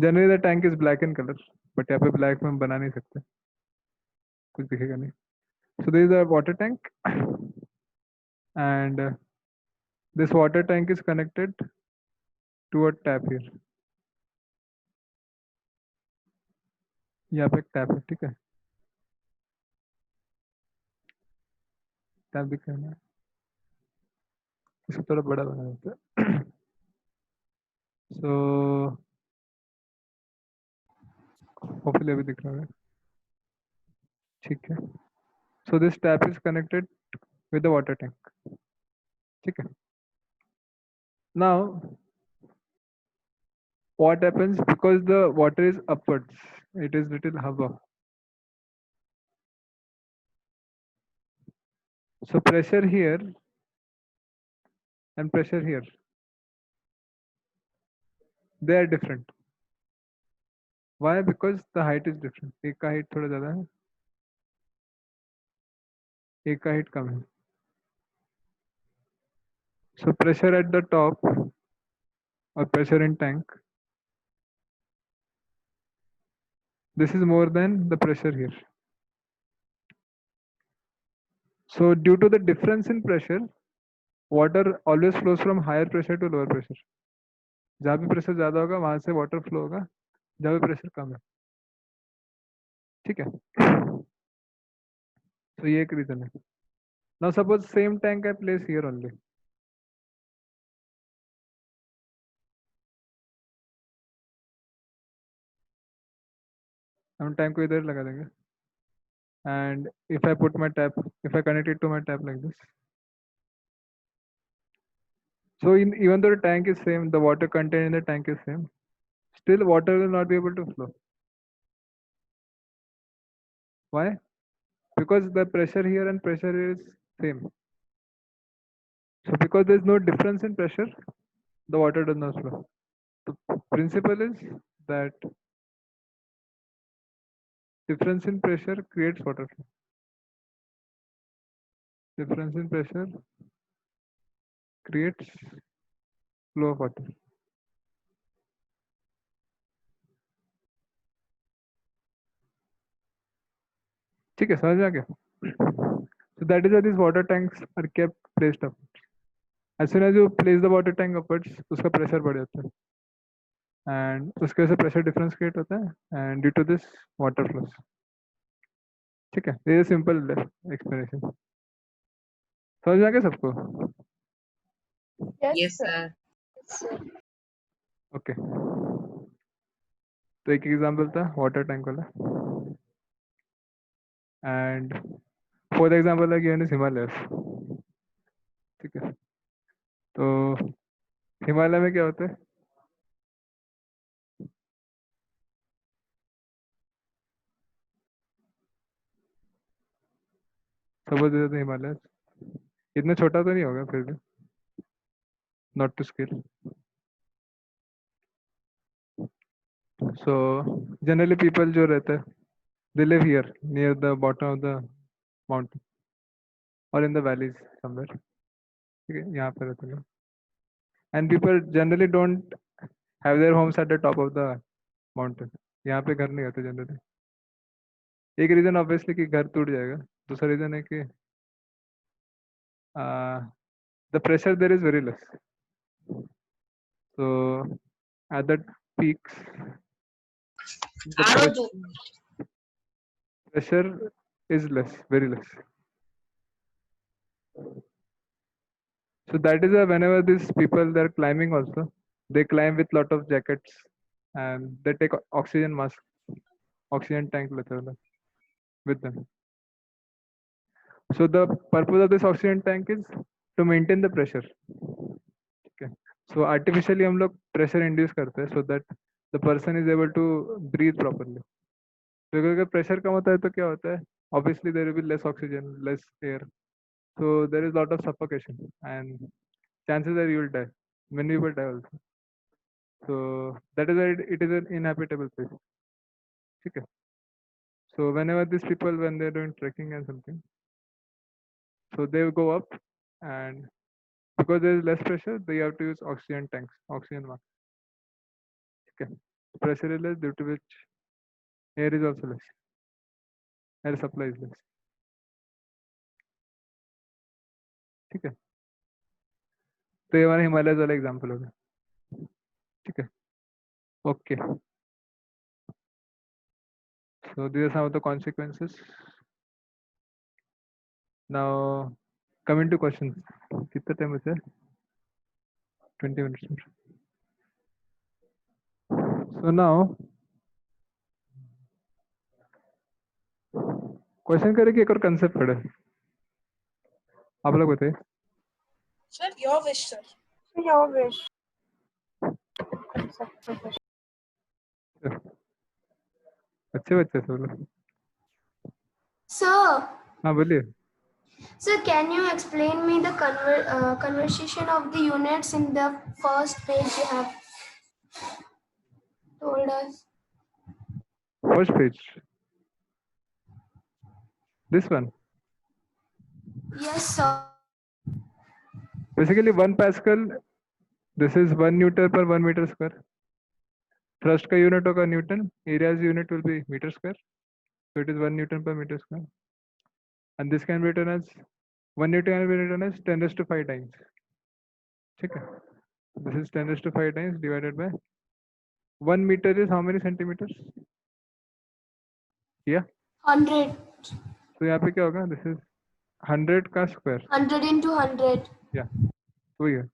Generally the tank is black in color, but यहाँ पे black में हम बना नहीं सकते, कुछ दिखेगा नहीं. So there is a water tank, and this water tank is connected to a tap here. यहाँ पे एक टैप है, ठीक है, टैप दिख रहा है, इसको थोड़ा बड़ा बना देते हैं. So hopefully अभी दिख रहा है, ठीक है. So this tap is connected with the water tank, ठीक है. Now what happens, because the water is upwards, it is little hava. So pressure here and pressure here, they are different. Why? Because the height is different. एक का height थोड़ा ज़्यादा है, एक का height कम है. So pressure at the top or pressure in tank, this is more than the pressure here. So due to the difference in pressure, water always flows from higher pressure to lower pressure. जहाँ भी pressure ज़्यादा होगा वहाँ से water flow होगा, जहाँ भी pressure कम है, ठीक है. So ये एक reason है. Now suppose same tank I place here only. हम tank को इधर लगा देंगे. And if I put my tap, if I connect it to my tap like this, so even though the tank is same, the water contained in the tank is same, still water will not be able to flow. Why? Because the pressure here and pressure here is same. So because there is no difference in pressure, the water does not flow. The principle is that difference in pressure creates water flow. Difference in pressure creates flow of water. ठीक है, समझ में आ गया? So that is why these water tanks are kept placed up. As soon as you place the water tank upwards, उसका pressure बढ़ जाता है, and उसके वजह से pressure difference create होता है, and due to this water flows. ठीक है, ये simple explanation. समझ में आ गया सबको? Yes, sir. Okay. तो एक एग्जाम्पल था वाटर टैंक वाला, एंड फोर्थ एग्जाम्पल है गिवन इज हिमालयस. ठीक है, तो हिमालय में क्या होता है? सपोज देते हिमालय, इतना छोटा तो नहीं होगा फिर भी, not to scale. So generally people जो रहते हैं, they live here near the bottom of the mountain or in the valleys somewhere. ठीक है, यहाँ पे रहते हैं. And people generally don't have their homes at the top of the mountain. यहाँ पे घर नहीं होते जनरली। एक रीजन ऑब्वियसली कि घर टूट जाएगा, दूसरा रीजन है कि the pressure there is very less. So at that peaks, the pressure is less, very less. So that is why whenever these people they're climbing also, they climb with lot of jackets and they take oxygen mask, oxygen tank with them. So the purpose of this oxygen tank is to maintain the pressure. Okay. So artificially हम लोग pressure induce करते हैं so that the person is able to breathe properly. तो अगर pressure कम होता है तो क्या होता है? Obviously there will be less oxygen, less air. So there is lot of suffocation and chances are you will die. Many people die also. So that is why it is an inhabitable place. Okay. So whenever these people when they're doing trekking and something, so they will go up and because there is less pressure, they have to use oxygen tanks, oxygen mask. Okay. Pressure is less due to which air is also less. Air supply is less. ठीक है, तो ये हमारा हिमालय वाला example हो गया। ठीक है, okay. So these are some of the consequences. Now coming to questions. कितना टाइम बचा है? 20 minutes. So now क्वेश्चन करें कि एक और कंसेप्ट पढ़े, आप लोग बताइए। Sir, your wish, sir. Your wish. अच्छे बच्चे सब लोग। Sir, हाँ बोलिए। sir, can you explain me the conversation of the units in the first page you have told us? First page. This one. Yes, sir. Basically 1 Pascal. This is 1 Newton per 1 meter square. Thrust का unit होगा Newton. Area's unit will be meter square. So it is 1 Newton per meter square. And this can be written as 1 Newton can be written as 10 raised to 5 times. ठीक है. This is 10 raised to 5 times divided by 1 meter is how many centimeters? Yeah. 100. So यहाँ पे क्या होगा? This is 100 का square. 100 into 100. Yeah. So yeah.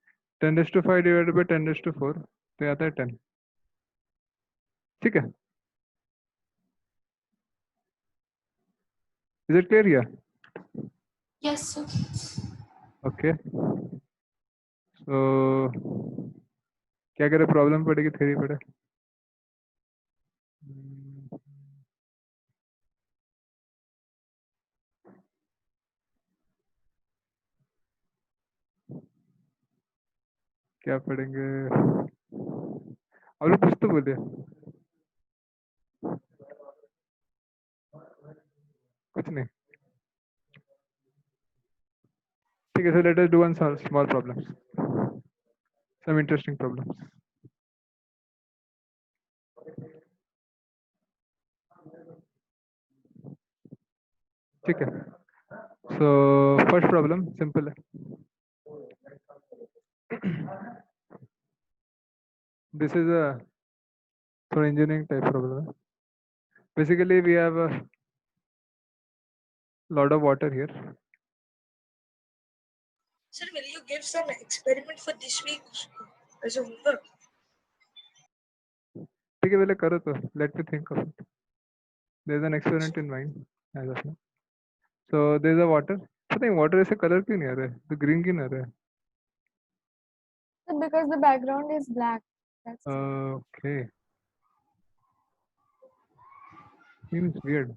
10 raised to 5 divided by 10 raised to 4. तो यहाँ आता है 10. ठीक है. Is it clear here? Yes, sir. Okay. So क्या करे, प्रॉब्लम पड़ेगी थ्योरी पड़े? क्या पढ़ेंगे? आप लोग कुछ तो बोलिए। कुछ नहीं। ठीक है, so let us do one small problems, some interesting problems. ठीक है, so first problem simple है। This is a for engineering type problem. Basically we have a lot of water here. Sir, will you give some experiment for this week as a homework? ठीक है, पहले करो तो let me think of it. There is an experiment in mind as of now. So there is a water. पता नहीं water ऐसे colour क्यों नहीं आ रहा है? तो green क्यों नहीं आ रहा है? Because the background is black. That's Okay. Seems weird.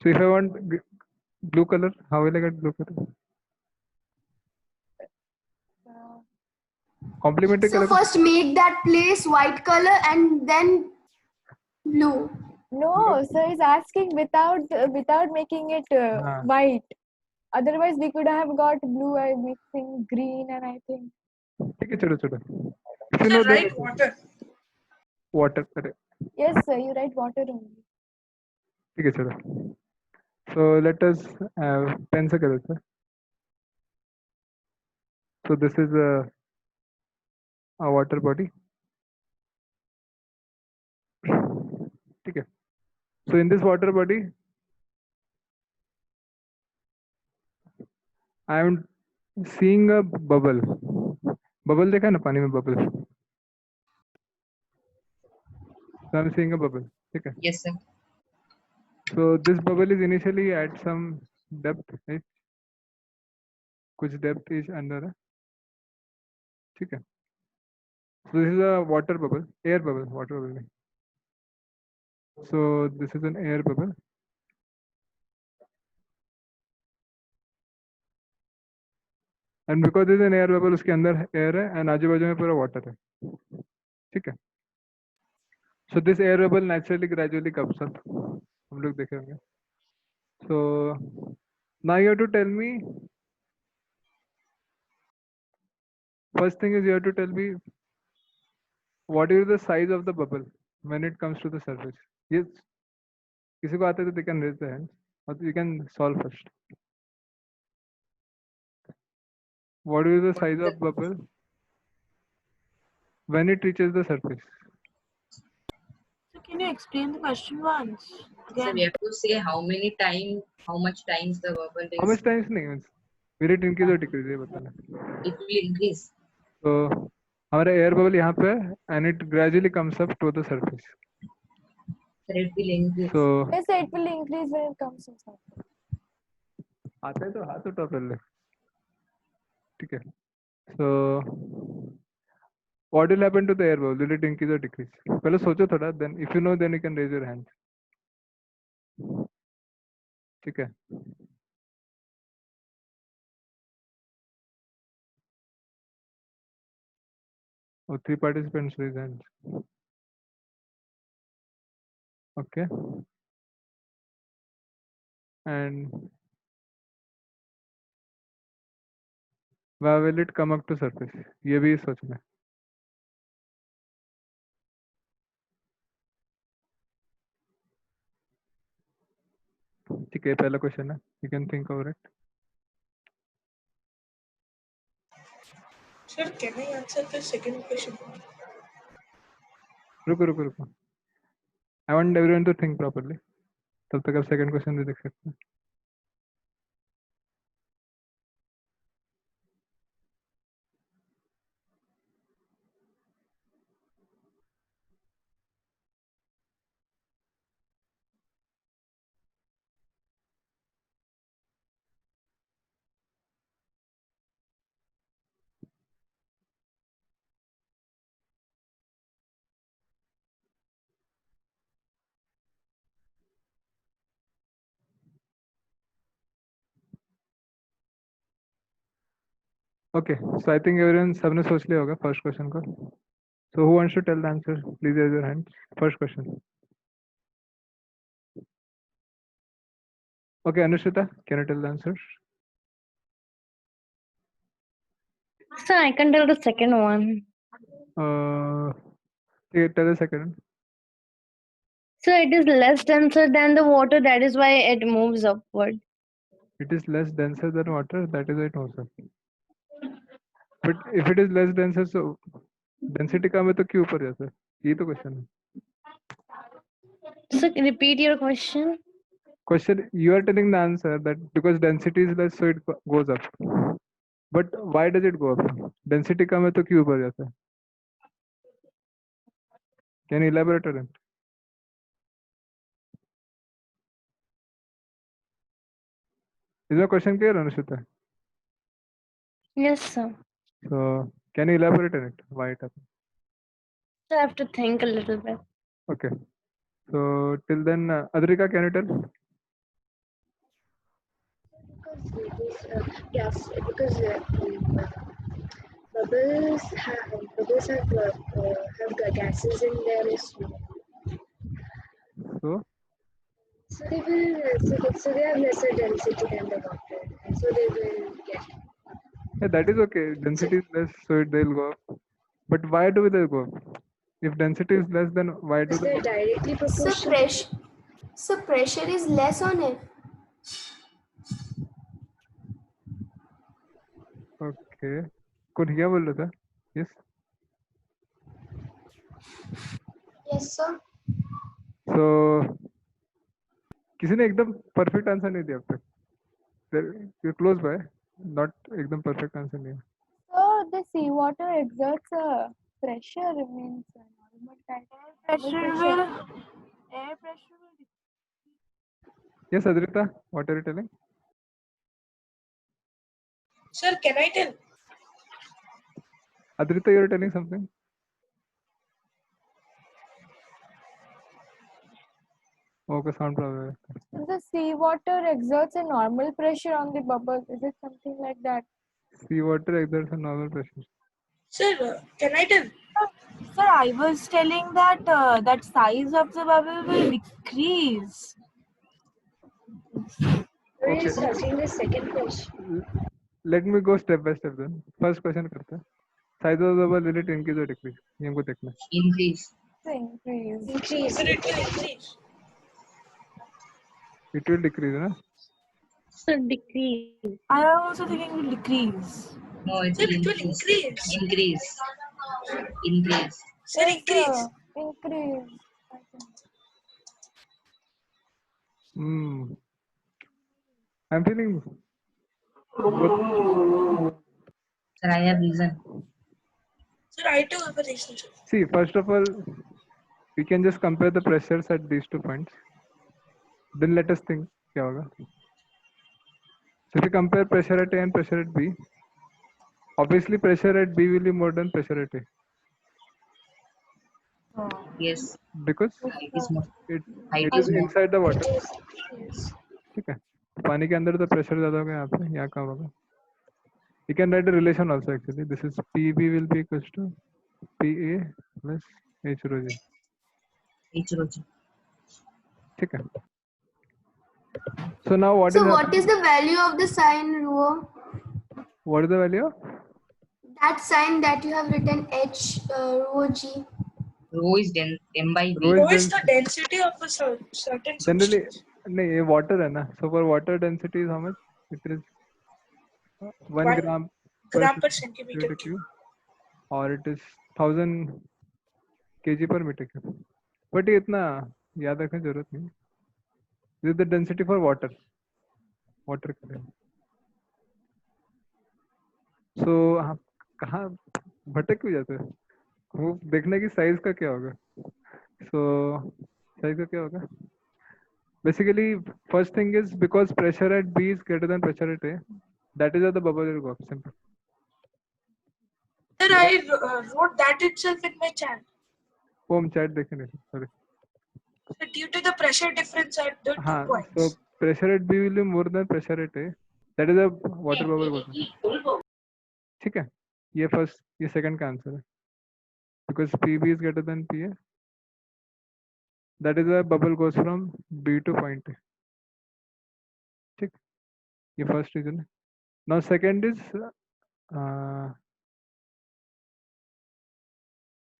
So if I want blue color, how will I get blue color? Complementary So color. first make that place white color and then blue. No, sir is asking without making it white. Otherwise, we could have got blue mixing green, and I think. ठीक है, चलो चलो. Sir, write water. water. Correct. Yes, sir. You write water only. ठीक है चलो. So let us pen से करें sir. So this is a water body. ठीक है. So in this water body, I am seeing a bubble. Bubble देखा है ना पानी में bubble. So I am seeing a bubble. ठीक है. Yes, sir. So this bubble is initially at some depth. Right? कुछ depth is under है. ठीक है. So this is a water bubble, air bubble, water bubble. नहीं. So this is an air bubble. And because this is an air bubble, उसके अंदर air है and आजू बाजू में पूरा water है. ठीक है. So this air bubble naturally gradually comes up. हम लोग देखे होंगे. So now you have to tell me. First thing is you have to tell me what is the size of the bubble when it comes to the surface. Yes. किसी को आता है तो they can raise their hands. Or you can solve first. What is the size of bubble when it reaches the surface? So can you explain the question once So again? we have to say how much times the bubble is. How much times नहीं means will it increase or decrease ये बताना. It will increase. So हमारा air bubble यहाँ पे है and it gradually comes up to the surface. So it will increase. So Yes, sir. It will increase when it comes inside. आता है तो हाथ उठा पहले. ठीक है. So what will happen to the air bubble? Will it increase or decrease? पहले सोचो थोड़ा. Then if you know, then you can raise your hand. ठीक है. Oh, 3 participants raise hands. Okay. And where will it come up to surface? ये भी सोचना है. ठीक है. पहला क्वेश्चन है. You can think over it. Sir, can I answer the second question? रुको. I want everyone to think properly. तब तक आप second question भी देख सकते हैं. Okay, so I think everyone सबने सोच लिया होगा first question को. So who wants to tell the answer? Please raise your hand. First question. Okay, Anushita, can you tell the answer? Sir, I can tell the second one. Tell the second one. So it is less denser than the water, that is why it moves upward. It is less denser than water, that is why it moves up. But if it is less denser, so density कम है तो क्यों ऊपर जाता है? ये तो question है. So repeat your question. Question, you are telling the answer that because density is less, so it goes up. But why does it go up? Density कम है तो क्यों ऊपर जाता है? Can you elaborate on it? Is my question clear, Anushita? Yes, sir. So can you elaborate on it? Why it happens? So I have to think a little bit. Okay. So till then, Adrika, can you tell? Because bubbles have gases in there as well. So they will so they have lesser density than the water, and so they will get. Yeah, that is okay. Density is less, so they'll go up. But why do they go up? if density is less, then why do Is the that directly So proportional? pressure is less on it. okay कौन क्या बोल रहा था? Yes. Yes, sir. So किसी ने एकदम perfect answer नहीं दिया अब तक. You're close by, not एकदम perfect answer नहीं है. So the seawater exerts a pressure, means a normal kind of Pressure will, air pressure will. Yes, Adrita, what are you telling? Sir, can I tell? Adrita, you're telling something? Okay, sound problem. The seawater exerts a normal pressure on the bubble. Is it something like that? Seawater exerts a normal pressure. Sir, can I tell? Sir, I was telling that that size of the bubble will decrease. We're Okay. just asking the second question. Let me go step by step then. First question करते हैं. Size of the bubble will it increase or decrease? ये हमको देखना है. Increase. Increase. Increase. Sir, it will increase. It will decrease, ना? So decrease. I am also thinking it will decrease. No, it Sir, will it will increase. increase. Increase. Increase. Sir, Yes, increase. increase. I think. I'm feeling. Sir, I have reason. Sir, I too have a reason, sir. See, first of all, we can just compare the pressures at these 2 points. Then let us think क्या होगा. So if you compare pressure at A and pressure at B, obviously pressure at B will be more than pressure at A. Yes. Because Height is more. it Height is is more. inside the It water. is. Yes. ठीक है. पानी के अंदर तो pressure ज़्यादा होगा यहाँ पे. यहाँ कम होगा. You can write a relation also actually. This is PB will be equals to PA plus H rho G. H rho G. ठीक है. So now what So is what happening? is the value of the sign rho? What is the value? That sign that you have written H rho G. Rho is M by V. Rho Rho is is the density of a certain generally substance. नहीं ये water है ना. So for water density is how much? It is 1 1 gram gram per centimeter cube. cube, or it is 1000 kg per meter cube. But ये इतना याद रखने की जरूरत नहीं. This is the density for water. Water के लिए. So आप कहाँ भटक क्यों जाते हैं? वो देखने की साइज का क्या होगा? So साइज का क्या होगा? Basically, first thing is because pressure at B is greater than pressure at A, that is how the bubble will go up. Simple. Sir, I wrote that itself in my chat. वो हम chat देखे नहीं. Sorry. So due to the pressure difference at the 2 हाँ. points. So pressure at B will be more than pressure at A. That is a water bubble goes. ठीक है. ये first, ये second का answer है. Because PB is greater than PA. That is a bubble goes from B to point A. ठीक. ये first reason है. Now second is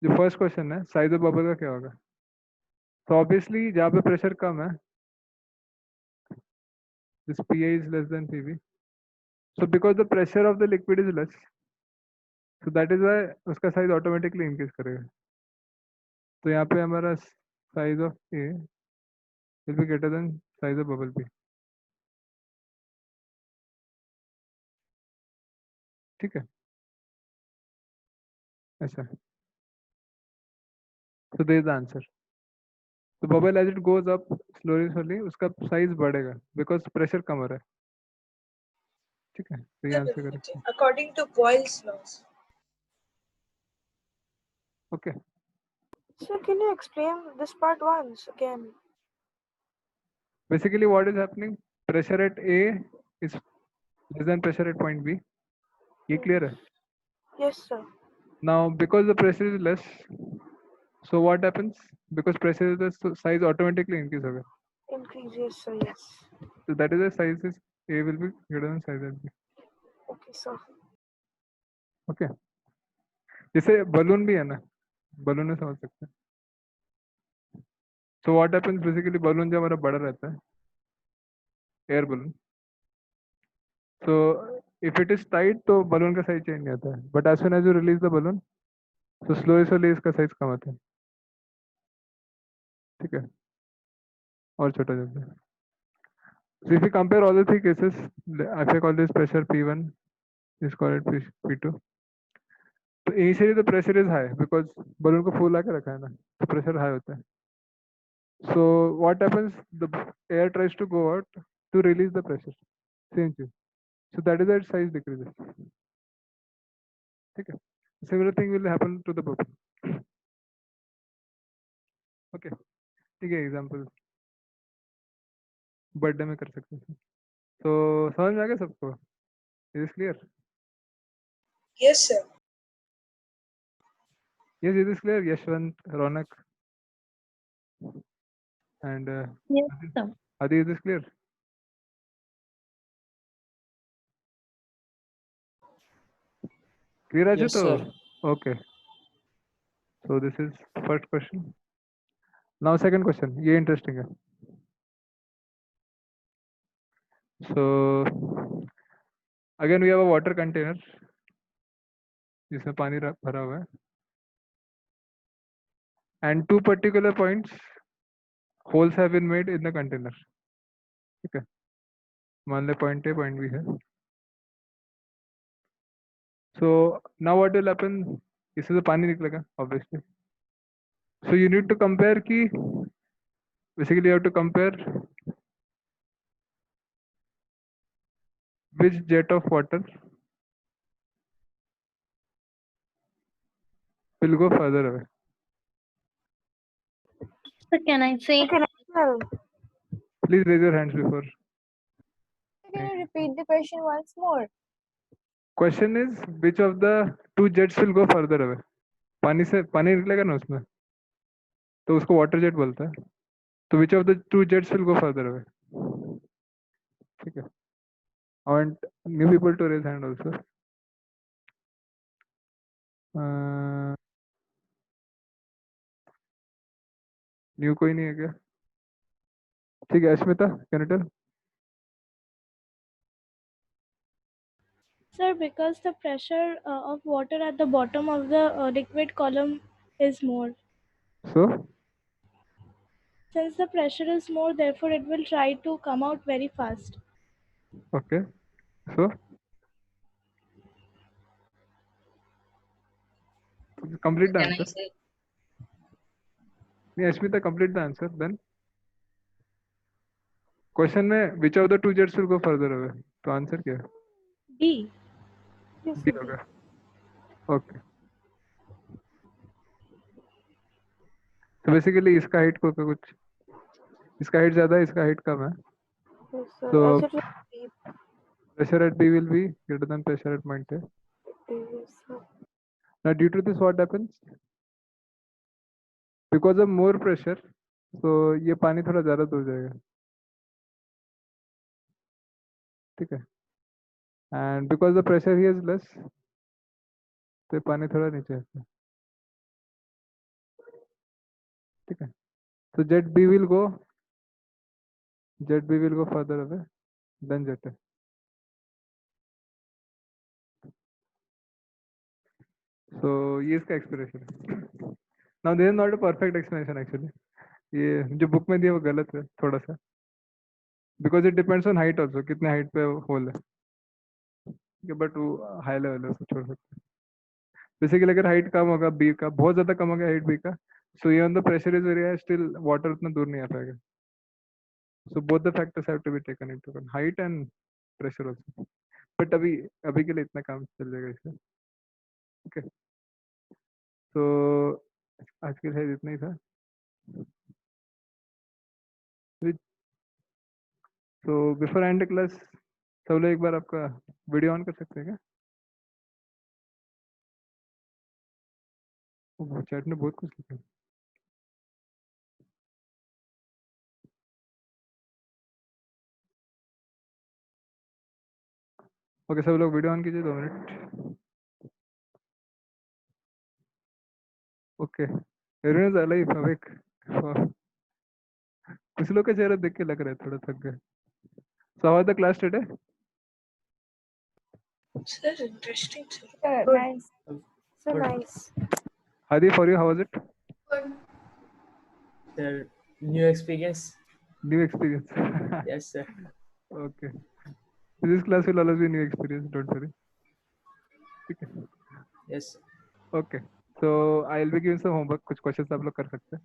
जो first question है size of bubble का क्या होगा? So obviously जहाँ पे pressure कम है, this PA is less than PB. So because the pressure of the liquid is less, so that is why उसका size automatically increase करेगा. तो यहाँ पे हमारा size of A will be greater than size of bubble B. ठीक है. ऐसा. So there is the answer. The bubble as it goes up slowly उसका size बढ़ेगा because pressure कम हो रहा है. ठीक है. तो ये answer correct. According to Boyle's laws. Okay. Sir, can you explain this part once again? Basically what is happening? Pressure at A is less than pressure at point B. ये clear है? Yes, sir. Now because the pressure is less, so what happens? Because pressure is less, so size automatically increase होगा. Increase, yes, sir, yes. So that is the size is A will be greater than size at B. Okay, sir. Okay. जैसे balloon भी है ना, balloon में समझ सकते हैं. So what happens basically, balloon जब हमारा बड़ा रहता है, air balloon, so if it is tight तो बलून का साइज चेंज नहीं आता है, but as soon as you release the balloon, so slowly इसका साइज कम आता है. ठीक है, और छोटा जाता है. So if you compare all the three cases, if I call this pressure P1, this call it P2. So initially the pressure is high because balloon को फूला के रखा है ना, तो pressure high होता है. So what happens? The air tries to go out to release the pressure. Same thing. So that is why its size decreases. ठीक है. Similar thing will happen to the bubble. Okay. ठीक है, example birthday में कर सकते हैं. तो समझ में आ गया सबको? Is this clear? Yes, sir. Yes, it is clear. Yashwant, Ronak, and Yes, Adi. sir. Adi, is this clear? Clear है Yes, तो? sir. Okay. So this is first question. Now second question. ये interesting है. So again we have a water container जिसमें पानी भरा हुआ है, and two particular points holes have been made in the container. ठीक है, मान ले point A, point B है. So now what will happen? इससे तो पानी निकलेगा obviously. So you need to compare कि basically you have to compare which jet of water will go further away. So can I say? Please raise your hands before. Can you repeat the question once more? Question is which of the two jets will go further away? पानी से पानी निकलेगा ना उसमें, तो उसको water jet बोलता है. तो which of the two jets will go further away? ठीक है. I want new people to raise hand also. New कोई नहीं है क्या? ठीक है, Ashmita, can you tell? Sir, because the pressure of water at the bottom of the liquid column is more. So Since the pressure is more, therefore it will try to come out very fast. okay, so complete the Can I answer. say? नहीं, Ashmita, complete the answer then. Question में which of the two jets will go further away? तो answer क्या है? D. D होगा. Okay. तो basically इसका height को कुछ, इसका हाइट ज्यादा है, इसका हाइट कम है. Yes, sir. So I should repeat. pressure at B will be greater than pressure at point A. Yes, sir. Now due to this what happens? Because of more pressure, so ये पानी थोड़ा ज़्यादा दूर जाएगा. ठीक है. And because the pressure here is less, तो ये पानी थोड़ा नीचे आता है. ठीक है. So jet B will go further away than jet A. So ये इसका explanation है. Now this is not a perfect explanation actually. ये जो बुक में दिया वो गलत है थोड़ा सा. Because it depends on height also, कितने height पे होल है. ठीक है, but वो high level है, उसको छोड़ सकते हैं. बेसिकली अगर हाइट कम होगा बी का, बहुत ज़्यादा कम होगा हाइट बी का, सो ये on the pressure is very high, still water उतना दूर नहीं आ पाएगा. So both the factors have to be taken into account, height and pressure also. But अभी अभी के लिए इतना काम चल जाएगा इससे. ओके, तो आज के लिए इतना ही था. तो बिफोर एंड क्लास सब लोग एक बार आपका वीडियो ऑन कर सकते हैं क्या? चैट में बहुत कुछ लिखा है. ओके, सब लोग वीडियो ऑन कीजिए 2 minute. Okay. Everyone is alive, awake. Wow. कुछ लोग का चेहरा देख के लग रहा है थोड़ा थक गए. So how was the class today? Sir, interesting, sir. Nice. So Good. nice. Hadi, for you, how was it? Good. Sir, new experience. New experience. Yes, sir. Okay. This class will always be new experience. Don't worry. Okay. Yes, sir. Okay. So I'll be giving some homework. कुछ questions आप लोग कर सकते हैं.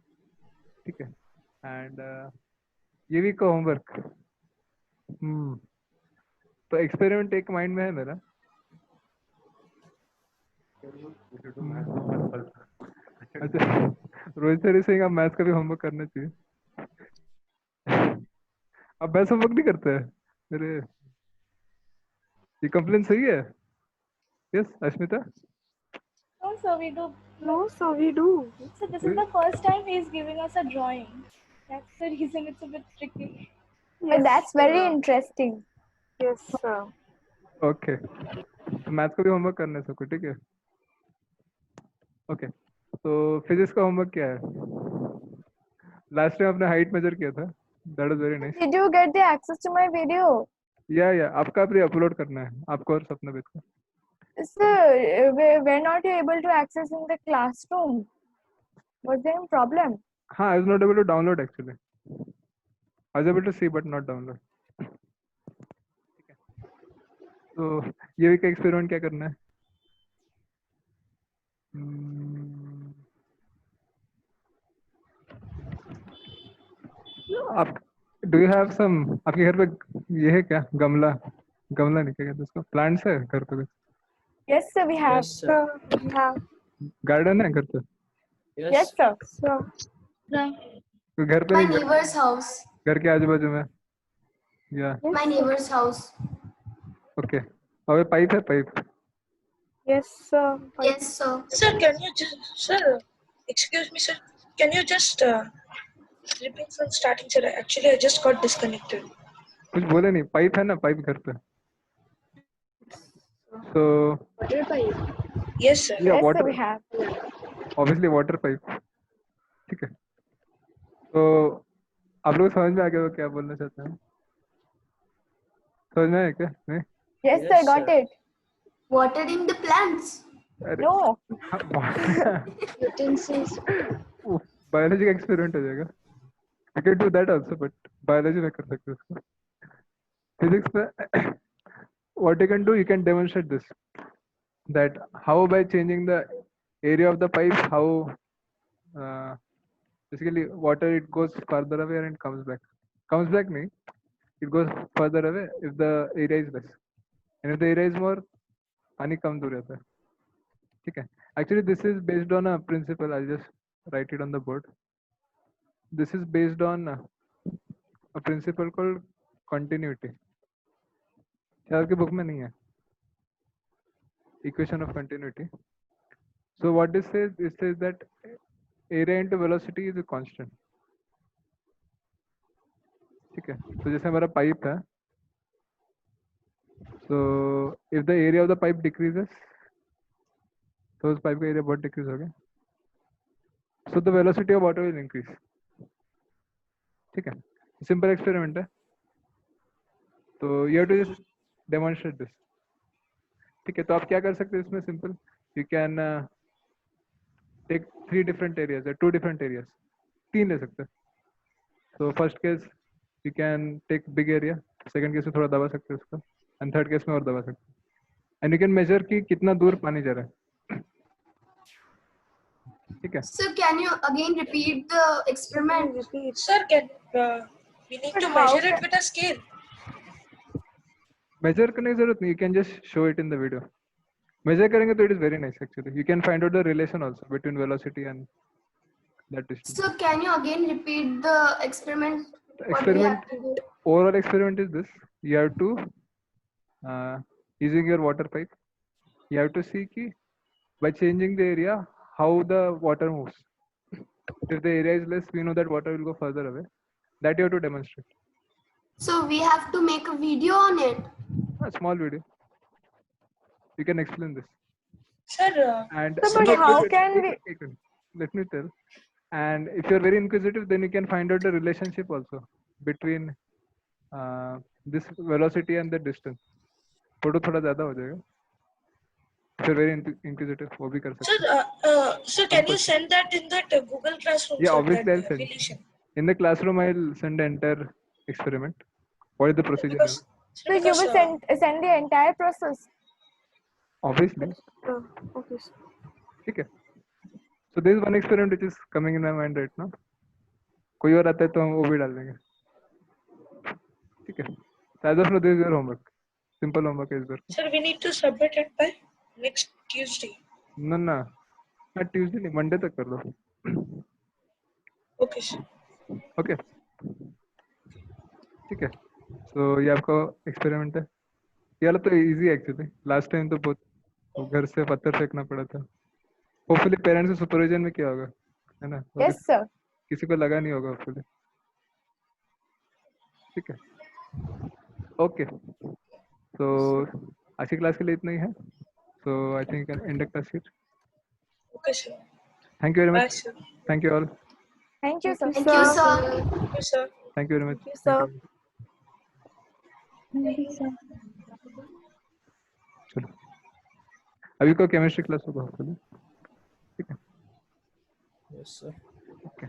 ठीक है. And ये week का homework. तो experiment एक mind में है मेरा. अच्छा, रोहित सर से आप मैथ्स का भी होमवर्क करना चाहिए. अब मैथ्स होमवर्क नहीं करते हैं. अरे ये कंप्लेन सही है? Yes Ashmita. No, sir, we do. No, so we do. So this is the first time he is giving us a drawing. That's the reason it's a bit tricky. But that's very interesting. Yes, sir. Okay. तो maths का भी homework करना है सबको. ठीक है. Okay. तो physics का होमवर्क क्या है? लास्ट टाइम आपने हाइट मेजर किया था. That was very nice. Did you get the access to my video? या आपका भी अपलोड करना है आपको और सपना बेच का. Sir, we're not able to access in the classroom. Was there a problem? हाँ, I was not able to download actually. I was able to see but not download. ठीक है. तो ये वीक का एक्सपेरिमेंट क्या करना है? आप डू यू हैव सम आपके घर पे ये है क्या गमला नहीं क्या कहते उसको प्लांट्स है घर पे? Yes, sir, we have. Yes, sir. We have. Garden है घर पे? Yes, sir. So, तो घर पे My नहीं neighbor's house. घर के आजू बाजू में या My neighbor's house. ओके. और पाइप है pipe? yes, sir. Yes, sir. Sir, can you just, sir, excuse me, sir, can you just repeat from starting, sir? Actually, I just got disconnected. कुछ बोले नहीं. पाइप है ना pipe घर पे? So Water pipe. Yes, sir. yeah, Yes, water. sir, we have. Obviously water pipe. ठीक है. तो आप लोग समझ में आ गए हो क्या बोलना चाहते हैं? समझ में आया क्या? नहीं? Yes, sir, Yes, got sir. it. Watering the plants. अरे No. Utensils. बायोलॉजी का एक्सपेरिमेंट हो जाएगा. I can do that also, but biology में कर सकते हो उसको. फिजिक्स में what you can do, you can demonstrate this, that how by changing the area of the pipe, how basically water it goes further away and it comes back me, it goes further away if the area is less, and if the area is more, पानी कम दूर रहता है. ठीक है. Actually this is based on a principle. I'll just write it on the board. This is based on a principle called continuity. आपके book में नहीं है. Equation of continuity. So what this says, it says that area into velocity is a constant. ठीक है. तो जैसे हमारा pipe है, so if the area of the pipe decreases, तो उस पाइप का एरिया बहुत डिक्रीज हो गया, so the velocity of water will increase. ठीक है. सिंपल एक्सपेरिमेंट है. तो you have to just demonstrate this. ठीक है. तो आप क्या कर सकते हैं इसमें? Simple, you can take 3 different areas or 2 different areas. 3 ले सकते हैं. So first case you can take big area, second case में थोड़ा दबा सकते हैं उसको, and third case में और दबा सकते हैं, and you can measure कि कितना दूर पानी जा रहा है. ठीक है. So can you again repeat the experiment? Sir, can we need to measure it with a scale? Measure करने की जरूरत नहीं. You can just show it in the video. Measure करेंगे तो it is very nice actually. You can find out the relation also between velocity and that distance. So can you again repeat the experiment? What we Experiment, have to do? overall experiment is this. You have to using your water pipe, you have to see ki by changing the area how the water moves. If the area is less, we know that water will go further away. That you have to demonstrate. So we have to make a video on it. A small video. You can explain this. Sir, And Sir, but how can we? let me tell. And if you're very inquisitive, then you can find out the relationship also between this velocity and the distance. Photo थोड़ा ज्यादा हो जाएगा. If you're very inquisitive, वो भी कर सकते Sir, sir, can you send that in that Google Classroom? Yeah, sir, obviously that I'll send. relation? In the classroom, I'll send the entire experiment. What is the procedure? Because, So you will send the entire process. Obviously. Okay. Sir. ठीक है. So there is one experiment which is coming in my mind right now. कोई और आता है तो हम वो भी डाल देंगे. ठीक है. So as of now, this is your homework. Simple homework is there. Sir, we need to submit it by next Tuesday. No, not Tuesday नहीं, Monday तक कर लो. Okay, sir. Okay. ठीक है. So ये आपका experiment है. ये वाला तो easy है actually. Last time तो बहुत घर से पत्थर फेंकना पड़ा था. Hopefully parents से supervision में क्या होगा, है ना? Yes, sir. किसी को लगा नहीं होगा hopefully. ठीक है. Okay. So आज की क्लास के लिए इतना ही है. So I think I can end the class here. Okay, sir. Thank you very Bye, much. sir. Thank you all. Thank you, sir. Thank you, sir. Thank you, sir. Thank you very much. Thank you, sir. चलो. अभी को chemistry class होगा hopefully. ठीक है. Yes, sir. Okay.